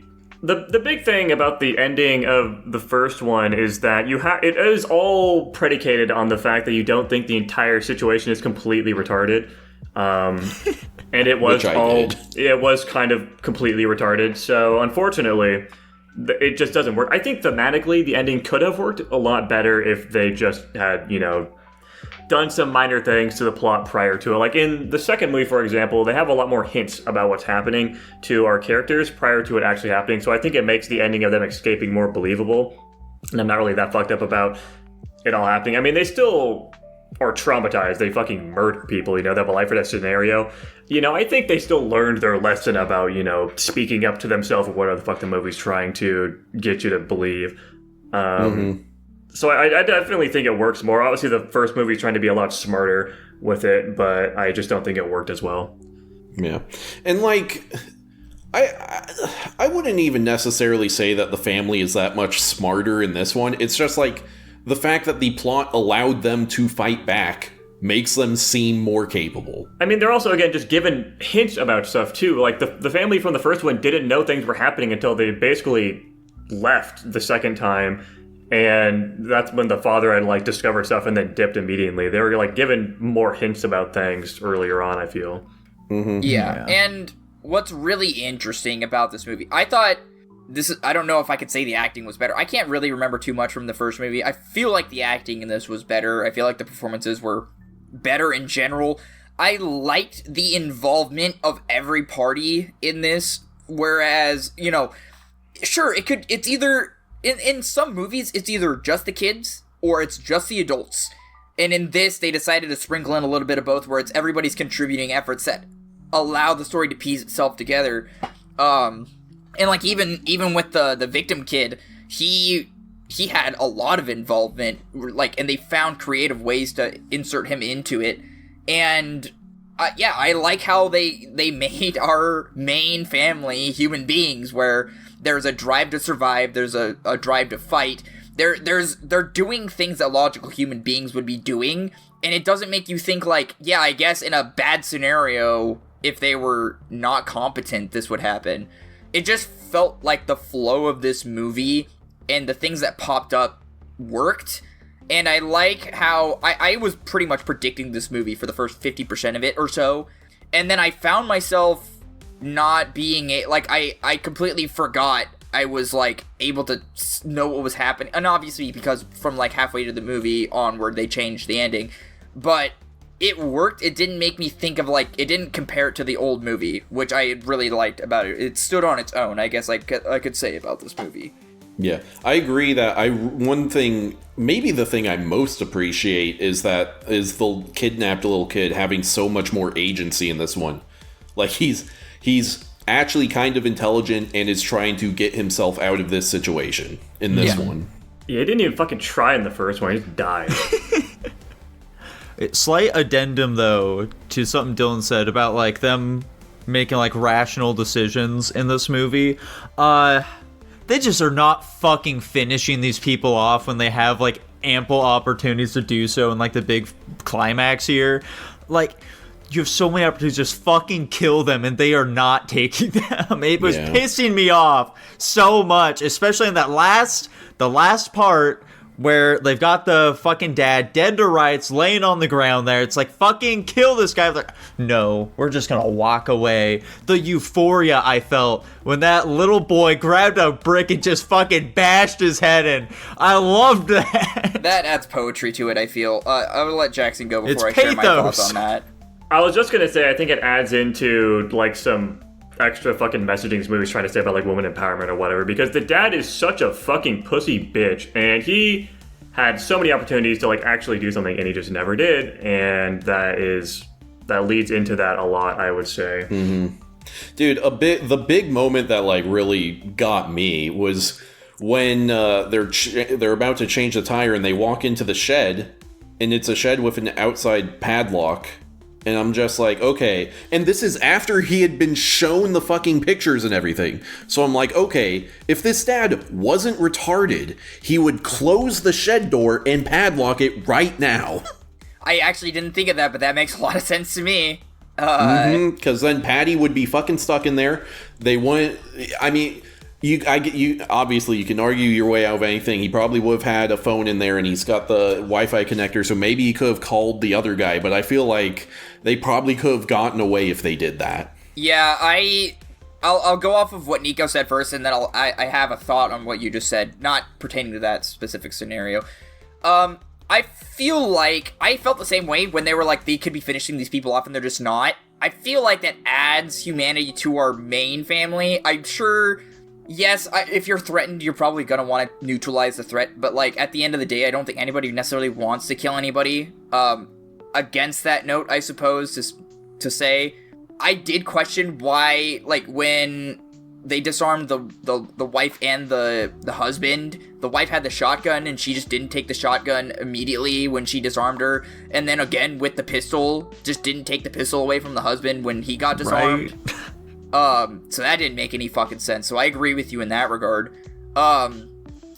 big thing about the ending of the first one is that it is all predicated on the fact that you don't think the entire situation is completely retarded. And it was it was kind of completely retarded. So unfortunately, it just doesn't work. I think thematically the ending could have worked a lot better if they just had, done some minor things to the plot prior to it. Like in the second movie, for example, they have a lot more hints about what's happening to our characters prior to it actually happening. So I think it makes the ending of them escaping more believable. And I'm not really that fucked up about it all happening. I mean, they still are traumatized. They fucking murder people, they have a life or death scenario. I think they still learned their lesson about, speaking up to themselves or whatever the fuck the movie's trying to get you to believe. So I definitely think it works more. Obviously, the first movie's trying to be a lot smarter with it, but I just don't think it worked as well. Yeah. And, I wouldn't even necessarily say that the family is that much smarter in this one. It's just, the fact that the plot allowed them to fight back makes them seem more capable. I mean, they're also, again, just given hints about stuff, too. Like, the family from the first one didn't know things were happening until they basically left the second time. And that's when the father had, discovered stuff and then dipped immediately. They were, given more hints about things earlier on, I feel. Yeah, and what's really interesting about this movie, I thought I don't know if I could say the acting was better. I can't really remember too much from the first movie. I feel like the acting in this was better. I feel like the performances were better in general. I liked the involvement of every party in this, whereas, you know, sure, it's either, in some movies, it's either just the kids or it's just the adults. And in this, they decided to sprinkle in a little bit of both, where it's everybody's contributing efforts that allow the story to piece itself together. And like even with the victim kid, he had a lot of involvement, like, and they found creative ways to insert him into it. And yeah, I like how they made our main family human beings, where there's a drive to survive, there's a drive to fight. They're doing things that logical human beings would be doing, and it doesn't make you think like, yeah, I guess in a bad scenario, if they were not competent, this would happen. It just felt like the flow of this movie and the things that popped up worked. And I like how I was pretty much predicting this movie for the first 50% of it or so. And then I found myself not being I completely forgot I was like able to know what was happening. And obviously because from like halfway to the movie onward, they changed the ending. But it worked. It didn't make me think of like, it didn't compare it to the old movie, which I really liked about it. It stood on its own, I guess I could say about this movie. Yeah, I agree that one thing, maybe the thing I most appreciate is the kidnapped little kid having so much more agency in this one. Like he's actually kind of intelligent and is trying to get himself out of this situation in this one. Yeah, he didn't even fucking try in the first one. He just died. Slight addendum, though, to something Dylan said about, like, them making, like, rational decisions in this movie. They just are not fucking finishing these people off when they have, like, ample opportunities to do so in, like, the big climax here. Like, you have so many opportunities to just fucking kill them, and they are not taking them. It was pissing me off so much, especially in the last part where they've got the fucking dad dead to rights laying on the ground there. It's like, fucking kill this guy. Like, no, we're just gonna walk away. The euphoria I felt when that little boy grabbed a brick and just fucking bashed his head in. I loved that. That adds poetry to it, I feel. I will let Jackson go before I share my thoughts on that. I was just gonna say, I think it adds into, like, some extra fucking messaging this movie's trying to say about, like, woman empowerment or whatever, because the dad is such a fucking pussy bitch, and he had so many opportunities to, like, actually do something, and he just never did, and that leads into that a lot, I would say. Mm-hmm. Dude, the big moment that, like, really got me was when they're about to change the tire, and they walk into the shed, and it's a shed with an outside padlock. And I'm just like, okay. And this is after he had been shown the fucking pictures and everything. So I'm like, okay, if this dad wasn't retarded, he would close the shed door and padlock it right now. I actually didn't think of that, but that makes a lot of sense to me. Because then Patty would be fucking stuck in there. You obviously you can argue your way out of anything. He probably would have had a phone in there, and he's got the Wi-Fi connector, so maybe he could have called the other guy. But I feel like they probably could have gotten away if they did that. Yeah, I'll go off of what Nico said first, and then I have a thought on what you just said, not pertaining to that specific scenario. I feel like I felt the same way when they were like, they could be finishing these people off, and they're just not. I feel like that adds humanity to our main family. I'm sure. Yes, if you're threatened, you're probably gonna want to neutralize the threat, but, like, at the end of the day, I don't think anybody necessarily wants to kill anybody. Against that note, I suppose, to say, I did question why, like, when they disarmed the wife and the husband, the wife had the shotgun, and she just didn't take the shotgun immediately when she disarmed her, and then again with the pistol, just didn't take the pistol away from the husband when he got disarmed. Right. So that didn't make any fucking sense, so I agree with you in that regard. And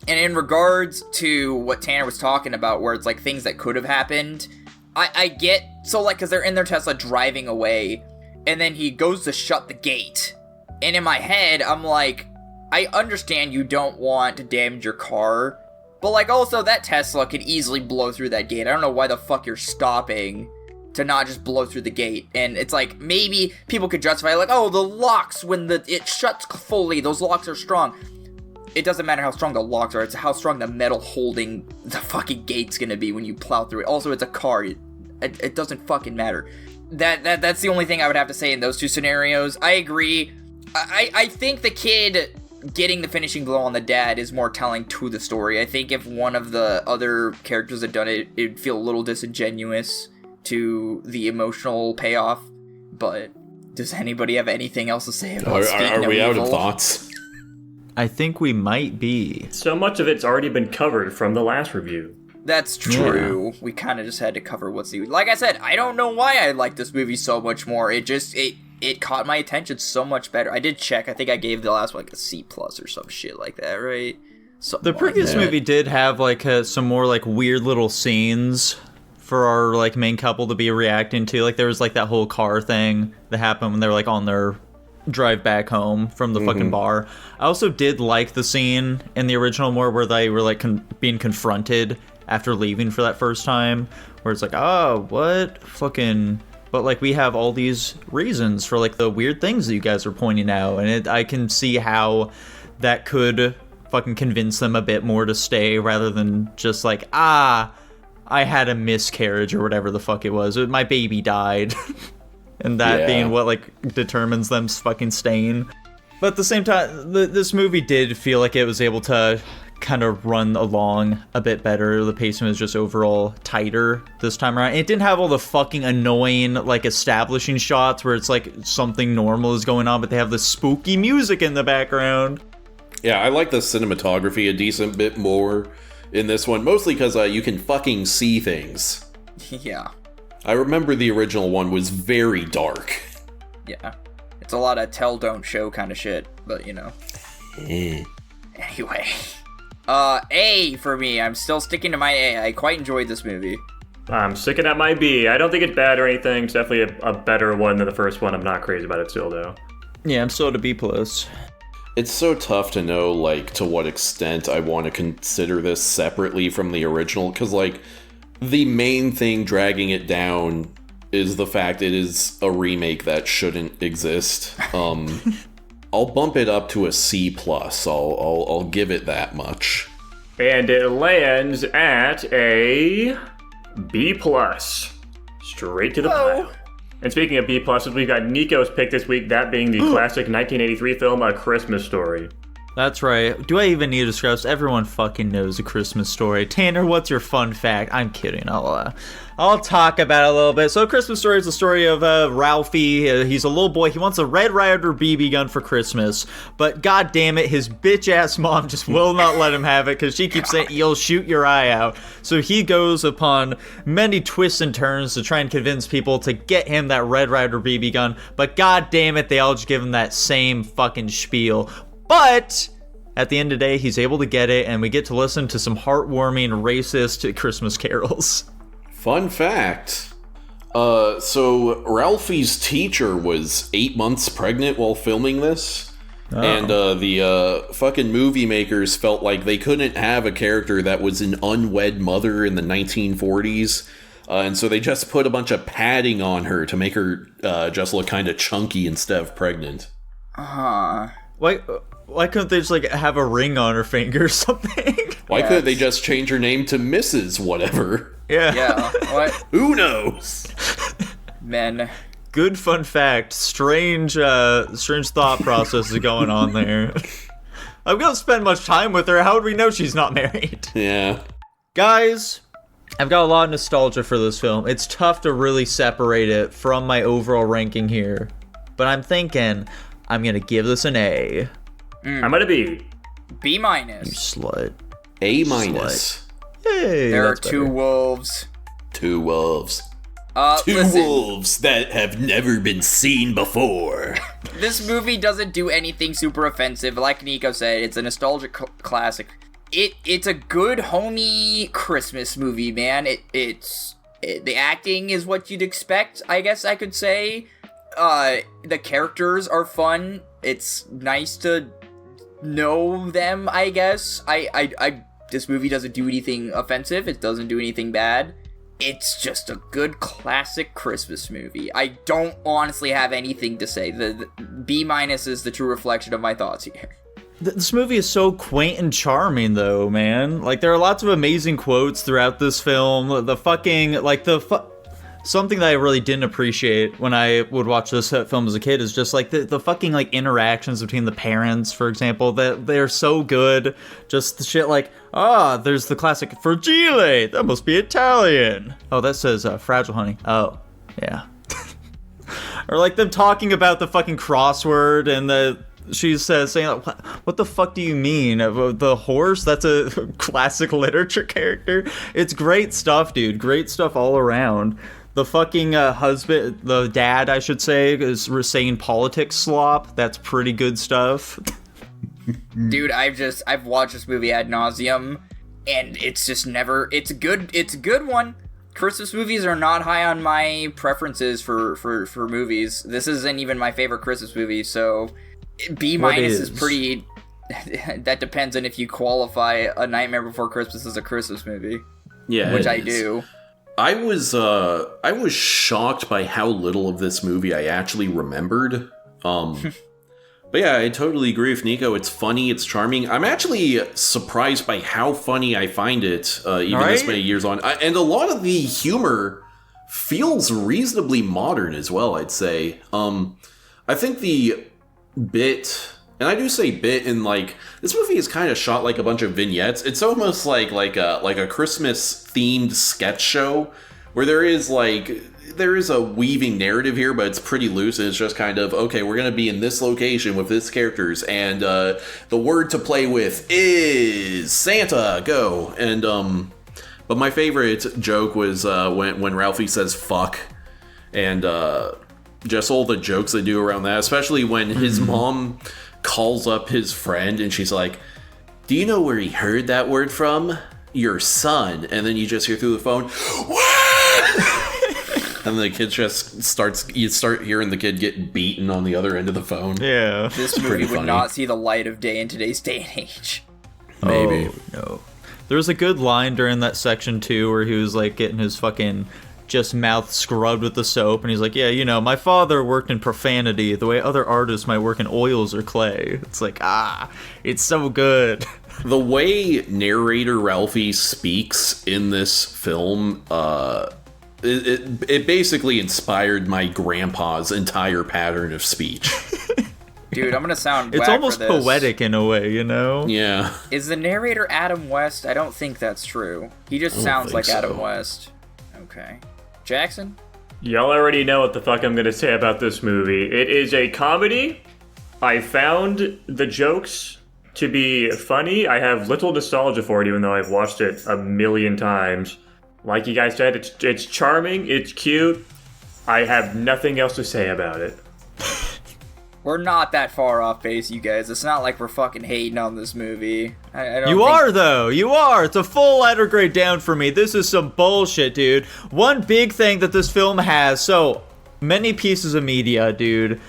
in regards to what Tanner was talking about, where it's like things that could have happened, I get, so like, cause they're in their Tesla driving away, and then he goes to shut the gate, and in my head, I'm like, I understand you don't want to damage your car, but like, also, that Tesla could easily blow through that gate. I don't know why the fuck you're stopping to not just blow through the gate. And it's like, maybe people could justify, like, oh, the locks, when it shuts fully, those locks are strong. it doesn't matter how strong the locks are, it's how strong the metal holding the fucking gate's gonna be when you plow through it. Also, it's a car. It doesn't fucking matter. That's the only thing I would have to say in those two scenarios. I agree. I think the kid getting the finishing blow on the dad is more telling to the story. I think if one of the other characters had done it, it'd feel a little disingenuous to the emotional payoff. But does anybody have anything else to say about Are we out of thoughts? I think we might be. So much of it's already been covered from the last review. That's true. Yeah. We kind of just had to cover what's new. Like I said, I don't know why I like this movie so much more. It caught my attention so much better. I did check. I think I gave the last one like a C+ or some shit like that, right? Something the previous movie did have like some more like weird little scenes for our like main couple to be reacting to. Like there was like that whole car thing that happened when they were like on their drive back home from the fucking bar. I also did like the scene in the original more where they were like being confronted after leaving for that first time, where it's like, oh, what fucking... But like we have all these reasons for like the weird things that you guys are pointing out, and I can see how that could fucking convince them a bit more to stay rather than just like, I had a miscarriage or whatever the fuck it was. My baby died. And that being what like determines them fucking staying. But at the same time, this movie did feel like it was able to kind of run along a bit better. The pacing was just overall tighter this time around. It didn't have all the fucking annoying like establishing shots where it's like something normal is going on, but they have the spooky music in the background. Yeah, I like the cinematography a decent bit more in this one, mostly because you can fucking see things. Yeah. I remember the original one was very dark. Yeah. It's a lot of tell, don't show kind of shit, but you know. Anyway. A for me. I'm still sticking to my A. I quite enjoyed this movie. I'm sticking at my B. I don't think it's bad or anything. It's definitely a better one than the first one. I'm not crazy about it still, though. Yeah, I'm still at a B+. It's so tough to know, like, to what extent I want to consider this separately from the original, because, like, the main thing dragging it down is the fact it is a remake that shouldn't exist. I'll bump it up to a C+. I'll give it that much. And it lands at a B+. Straight to the pile. And speaking of B+, we've got Nico's pick this week, that being the classic 1983 film, A Christmas Story. That's right. Do I even need to describe? Everyone fucking knows A Christmas Story. Tanner, what's your fun fact? I'm kidding. I'll talk about it a little bit. So, A Christmas Story is the story of Ralphie. He's a little boy. He wants a Red Ryder BB gun for Christmas, but god damn it, his bitch ass mom just will not let him have it because she keeps saying you'll shoot your eye out. So he goes upon many twists and turns to try and convince people to get him that Red Ryder BB gun, but god damn it, they all just give him that same fucking spiel. But at the end of the day, he's able to get it, and we get to listen to some heartwarming, racist Christmas carols. Fun fact. So Ralphie's teacher was 8 months pregnant while filming this. Oh. And the fucking movie makers felt like they couldn't have a character that was an unwed mother in the 1940s. And so they just put a bunch of padding on her to make her just look kind of chunky instead of pregnant. Why couldn't they just, like, have a ring on her finger or something? Why couldn't they just change her name to Mrs. whatever? Yeah, what? Who knows? Men. Good fun fact. Strange thought process is going on there. I'm gonna spend much time with her. How would we know she's not married? Yeah. Guys, I've got a lot of nostalgia for this film. It's tough to really separate it from my overall ranking here. But I'm thinking I'm gonna give this an A. I'm at a B. B-. You slut. A-. Hey, there are two wolves. Two wolves. Listen, wolves that have never been seen before. This movie doesn't do anything super offensive. Like Nico said, it's a nostalgic classic. It's a good homey Christmas movie, man. The acting is what you'd expect, I guess I could say. The characters are fun. It's nice to know them, I guess. This movie doesn't do anything offensive. It doesn't do anything bad. It's just a good classic Christmas movie. I don't honestly have anything to say. The B- is the true reflection of my thoughts here. This movie is so quaint and charming, though, man. Like, there are lots of amazing quotes throughout this film. The fucking, like, something that I really didn't appreciate when I would watch this film as a kid is just, like, the fucking, like, interactions between the parents, for example, that they're so good. Just the shit like, there's the classic, fragile, that must be Italian. Oh, that says, fragile, honey. Oh, yeah. Or, like, them talking about the fucking crossword and she's saying, what the fuck do you mean? The horse? That's a classic literature character? It's great stuff, dude. Great stuff all around. The fucking husband, the dad, I should say, is saying politics slop. That's pretty good stuff. Dude, I've watched this movie ad nauseum, and it's just never, it's a good one. Christmas movies are not high on my preferences for movies. This isn't even my favorite Christmas movie, so B- is pretty. That depends on if you qualify A Nightmare Before Christmas as a Christmas movie. Yeah, which I do. I was shocked by how little of this movie I actually remembered. But yeah, I totally agree with Nico. It's funny, it's charming. I'm actually surprised by how funny I find it, even this many years on. And a lot of the humor feels reasonably modern as well, I'd say. I think the bit, and I do say bit, in like, this movie is kind of shot like a bunch of vignettes. It's almost like a Christmas themed sketch show where there is a weaving narrative here, but it's pretty loose, and it's just kind of, okay, we're gonna be in this location with this characters, and the word to play with is Santa, go. And but my favorite joke was when Ralphie says fuck, and just all the jokes they do around that, especially when his mom calls up his friend and she's like, do you know where he heard that word from? Your son. And then you just hear through the phone, what? And the kid just you start hearing the kid get beaten on the other end of the phone. Yeah. This movie would not see the light of day in today's day and age. Maybe. Oh, no. There was a good line during that section too where he was like getting his fucking just mouth scrubbed with the soap, and he's like, yeah, you know, my father worked in profanity the way other artists might work in oils or clay. It's like, it's so good. The way narrator Ralphie speaks in this film, it basically inspired my grandpa's entire pattern of speech. Dude, I'm gonna sound it's whack almost for this. poetic in a way, you know? Yeah. Is the narrator Adam West? I don't think that's true. He just sounds like Adam West. Okay. Jackson? Y'all already know what the fuck I'm gonna say about this movie. It is a comedy. I found the jokes to be funny. I have little nostalgia for it, even though I've watched it a million times. Like you guys said, it's charming, it's cute. I have nothing else to say about it. We're not that far off base, you guys. It's not like we're fucking hating on this movie. I don't You think... are, though. You are. It's a full letter grade down for me. This is some bullshit, dude. One big thing that this film has, so many pieces of media, dude.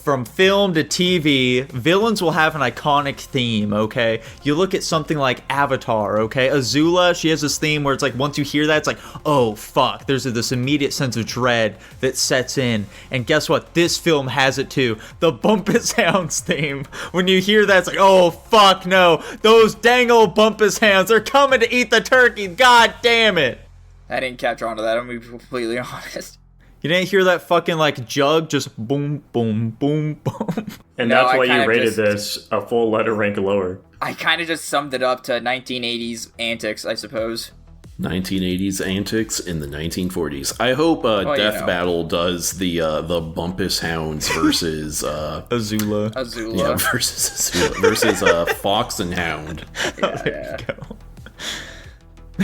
From film to TV, villains will have an iconic theme, okay? You look at something like Avatar, okay? Azula, she has this theme where it's like, once you hear that, it's like, oh, fuck. There's this immediate sense of dread that sets in. And guess what? This film has it too. The Bumpus Hounds theme. When you hear that, it's like, oh, fuck no. Those dang old Bumpus Hounds are coming to eat the turkey. God damn it. I didn't catch on to that, I'm gonna be completely honest. You didn't hear that fucking, like, jug just boom, boom, boom, boom. And that's why you rated this a full letter rank lower. I kind of just summed it up to 1980s antics, I suppose. 1980s antics in the 1940s. I hope Death Battle does the Bumpus Hounds versus... Azula. Yeah, versus Azula. Versus Fox and Hound. There you go.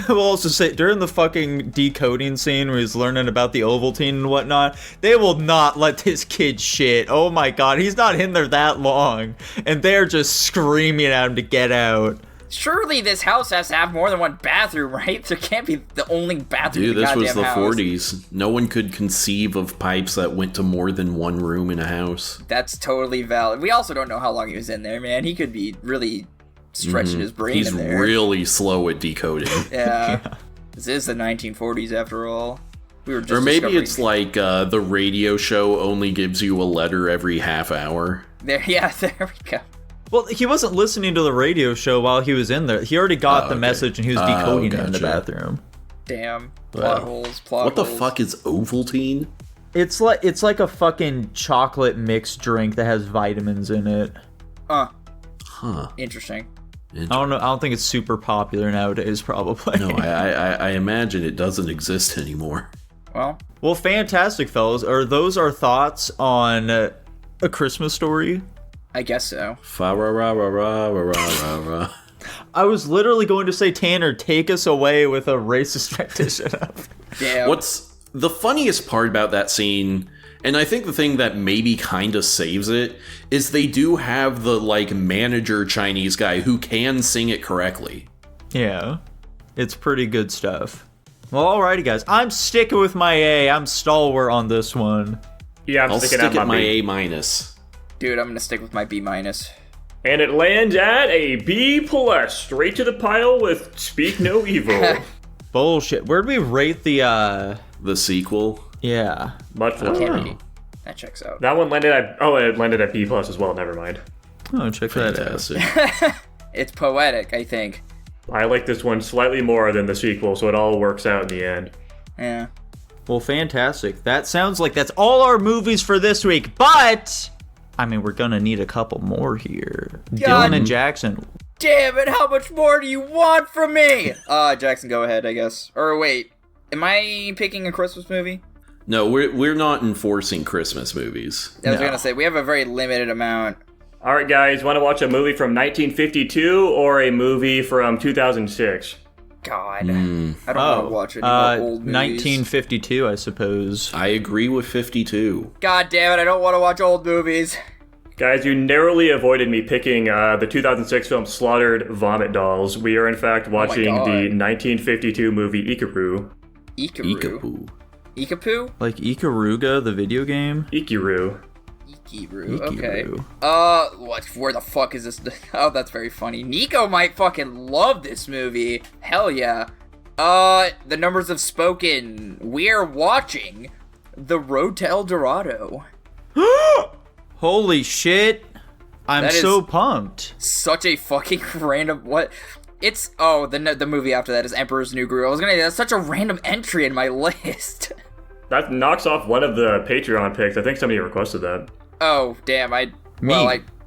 We'll also say, during the fucking decoding scene where he's learning about the Ovaltine and whatnot, they will not let this kid shit. Oh my god, he's not in there that long. And they're just screaming at him to get out. Surely this house has to have more than one bathroom, right? There can't be the only bathroom Dude, in the this goddamn was the house. 40s. No one could conceive of pipes that went to more than one room in a house. That's totally valid. We also don't know how long he was in there, man. He could be really stretching his brain He's in there. really slow at decoding. Yeah. This is the 1940s after all. We were just or maybe discovering... it's like the radio show only gives you a letter every half hour. There we go. Well, he wasn't listening to the radio show while he was in there. He already got the message and he was decoding it in the bathroom. Damn. Plot holes. What the fuck is Ovaltine? It's like a fucking chocolate mixed drink that has vitamins in it. Huh. Interesting. I don't know. I don't think it's super popular nowadays, probably. No, I imagine it doesn't exist anymore. Well, fantastic, fellas. Are those our thoughts on A Christmas Story? I guess so. Fa-ra-ra-ra-ra-ra-ra-ra. I was literally going to say, Tanner, take us away with a racist rendition of. Damn. What's the funniest part about that scene, and I think the thing that maybe kind of saves it, is they do have the, like, manager Chinese guy who can sing it correctly. Yeah. It's pretty good stuff. Well, alrighty, guys. I'm sticking with my A. I'm stalwart on this one. Yeah, I'll sticking stick at at my B. A-. Dude, I'm gonna stick with my B-. And it lands at a B+, straight to the pile with Speak No Evil. Bullshit. Where'd we rate the sequel? Yeah. Much lower. Kennedy. That checks out. That one landed at, it landed at B+ as well, never mind. Oh, check that out. Fantastic. It's poetic, I think. I like this one slightly more than the sequel, so it all works out in the end. Yeah. Well, fantastic. That sounds like that's all our movies for this week, but I mean, we're gonna need a couple more here. God. Dylan and Jackson. Damn it, how much more do you want from me? Jackson, go ahead, I guess. Or wait, am I picking a Christmas movie? No, we're not enforcing Christmas movies. I was gonna say, we have a very limited amount. Alright guys, want to watch a movie from 1952 or a movie from 2006? God. I don't want to watch any more old movies. 1952, I suppose. I agree with 52. God damn it, I don't want to watch old movies. Guys, you narrowly avoided me picking the 2006 film Slaughtered Vomit Dolls. We are in fact watching the 1952 movie Ikaru. Ikapu. Ikapu? Like Ikaruga, the video game? Ikiru. Ikiru, okay. Ikiru. What? Where the fuck is this? Oh, that's very funny. Nico might fucking love this movie. Hell yeah. The numbers have spoken. We're watching The Road to El Dorado. Holy shit. I'm That so is- pumped. Such a fucking random, what? It's, the movie after that is Emperor's New Groove. I was gonna say, that's such a random entry in my list. That knocks off one of the Patreon picks. I think somebody requested that. Oh, damn,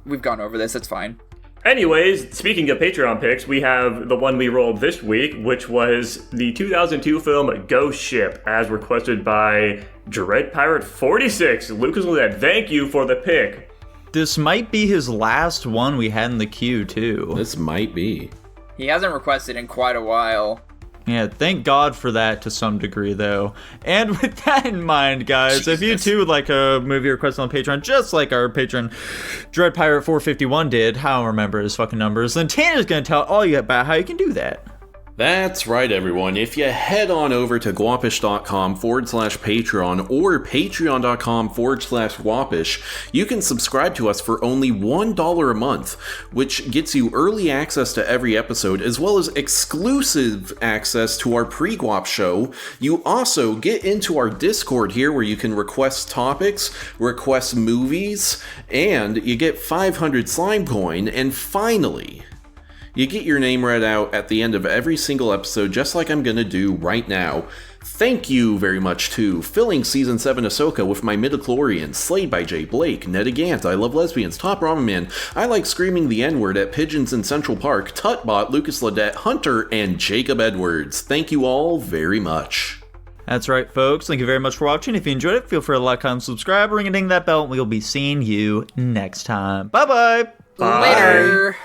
we've gone over this, it's fine. Anyways, speaking of Patreon picks, we have the one we rolled this week, which was the 2002 film Ghost Ship, as requested by Dread Pirate 46. Lucas Lynette, thank you for the pick. This might be his last one we had in the queue, too. This might be. He hasn't requested in quite a while. Yeah, thank God for that to some degree, though. And with that in mind, guys, if you too would like a movie request on Patreon, just like our patron Dread Pirate 451 did, I don't remember his fucking numbers, then Tanner's gonna tell all you about how you can do that. That's right, everyone. If you head on over to guapish.com/Patreon or patreon.com/Guapish, you can subscribe to us for only $1 a month, which gets you early access to every episode, as well as exclusive access to our pre-Guap show. You also get into our Discord here, where you can request topics, request movies, and you get 500 slime coin, and finally, you get your name read out at the end of every single episode, just like I'm gonna do right now. Thank you very much to filling Season 7 Ahsoka with my midichlorians, Slayed by Jay Blake, Netta Gant, I Love Lesbians, Top Ramen Man, I Like Screaming the N-Word at Pigeons in Central Park, Tutbot, Lucas Ledette, Hunter, and Jacob Edwards. Thank you all very much. That's right, folks. Thank you very much for watching. If you enjoyed it, feel free to like, comment, subscribe, ring a ding that bell, and we'll be seeing you next time. Bye-bye! Bye. Later!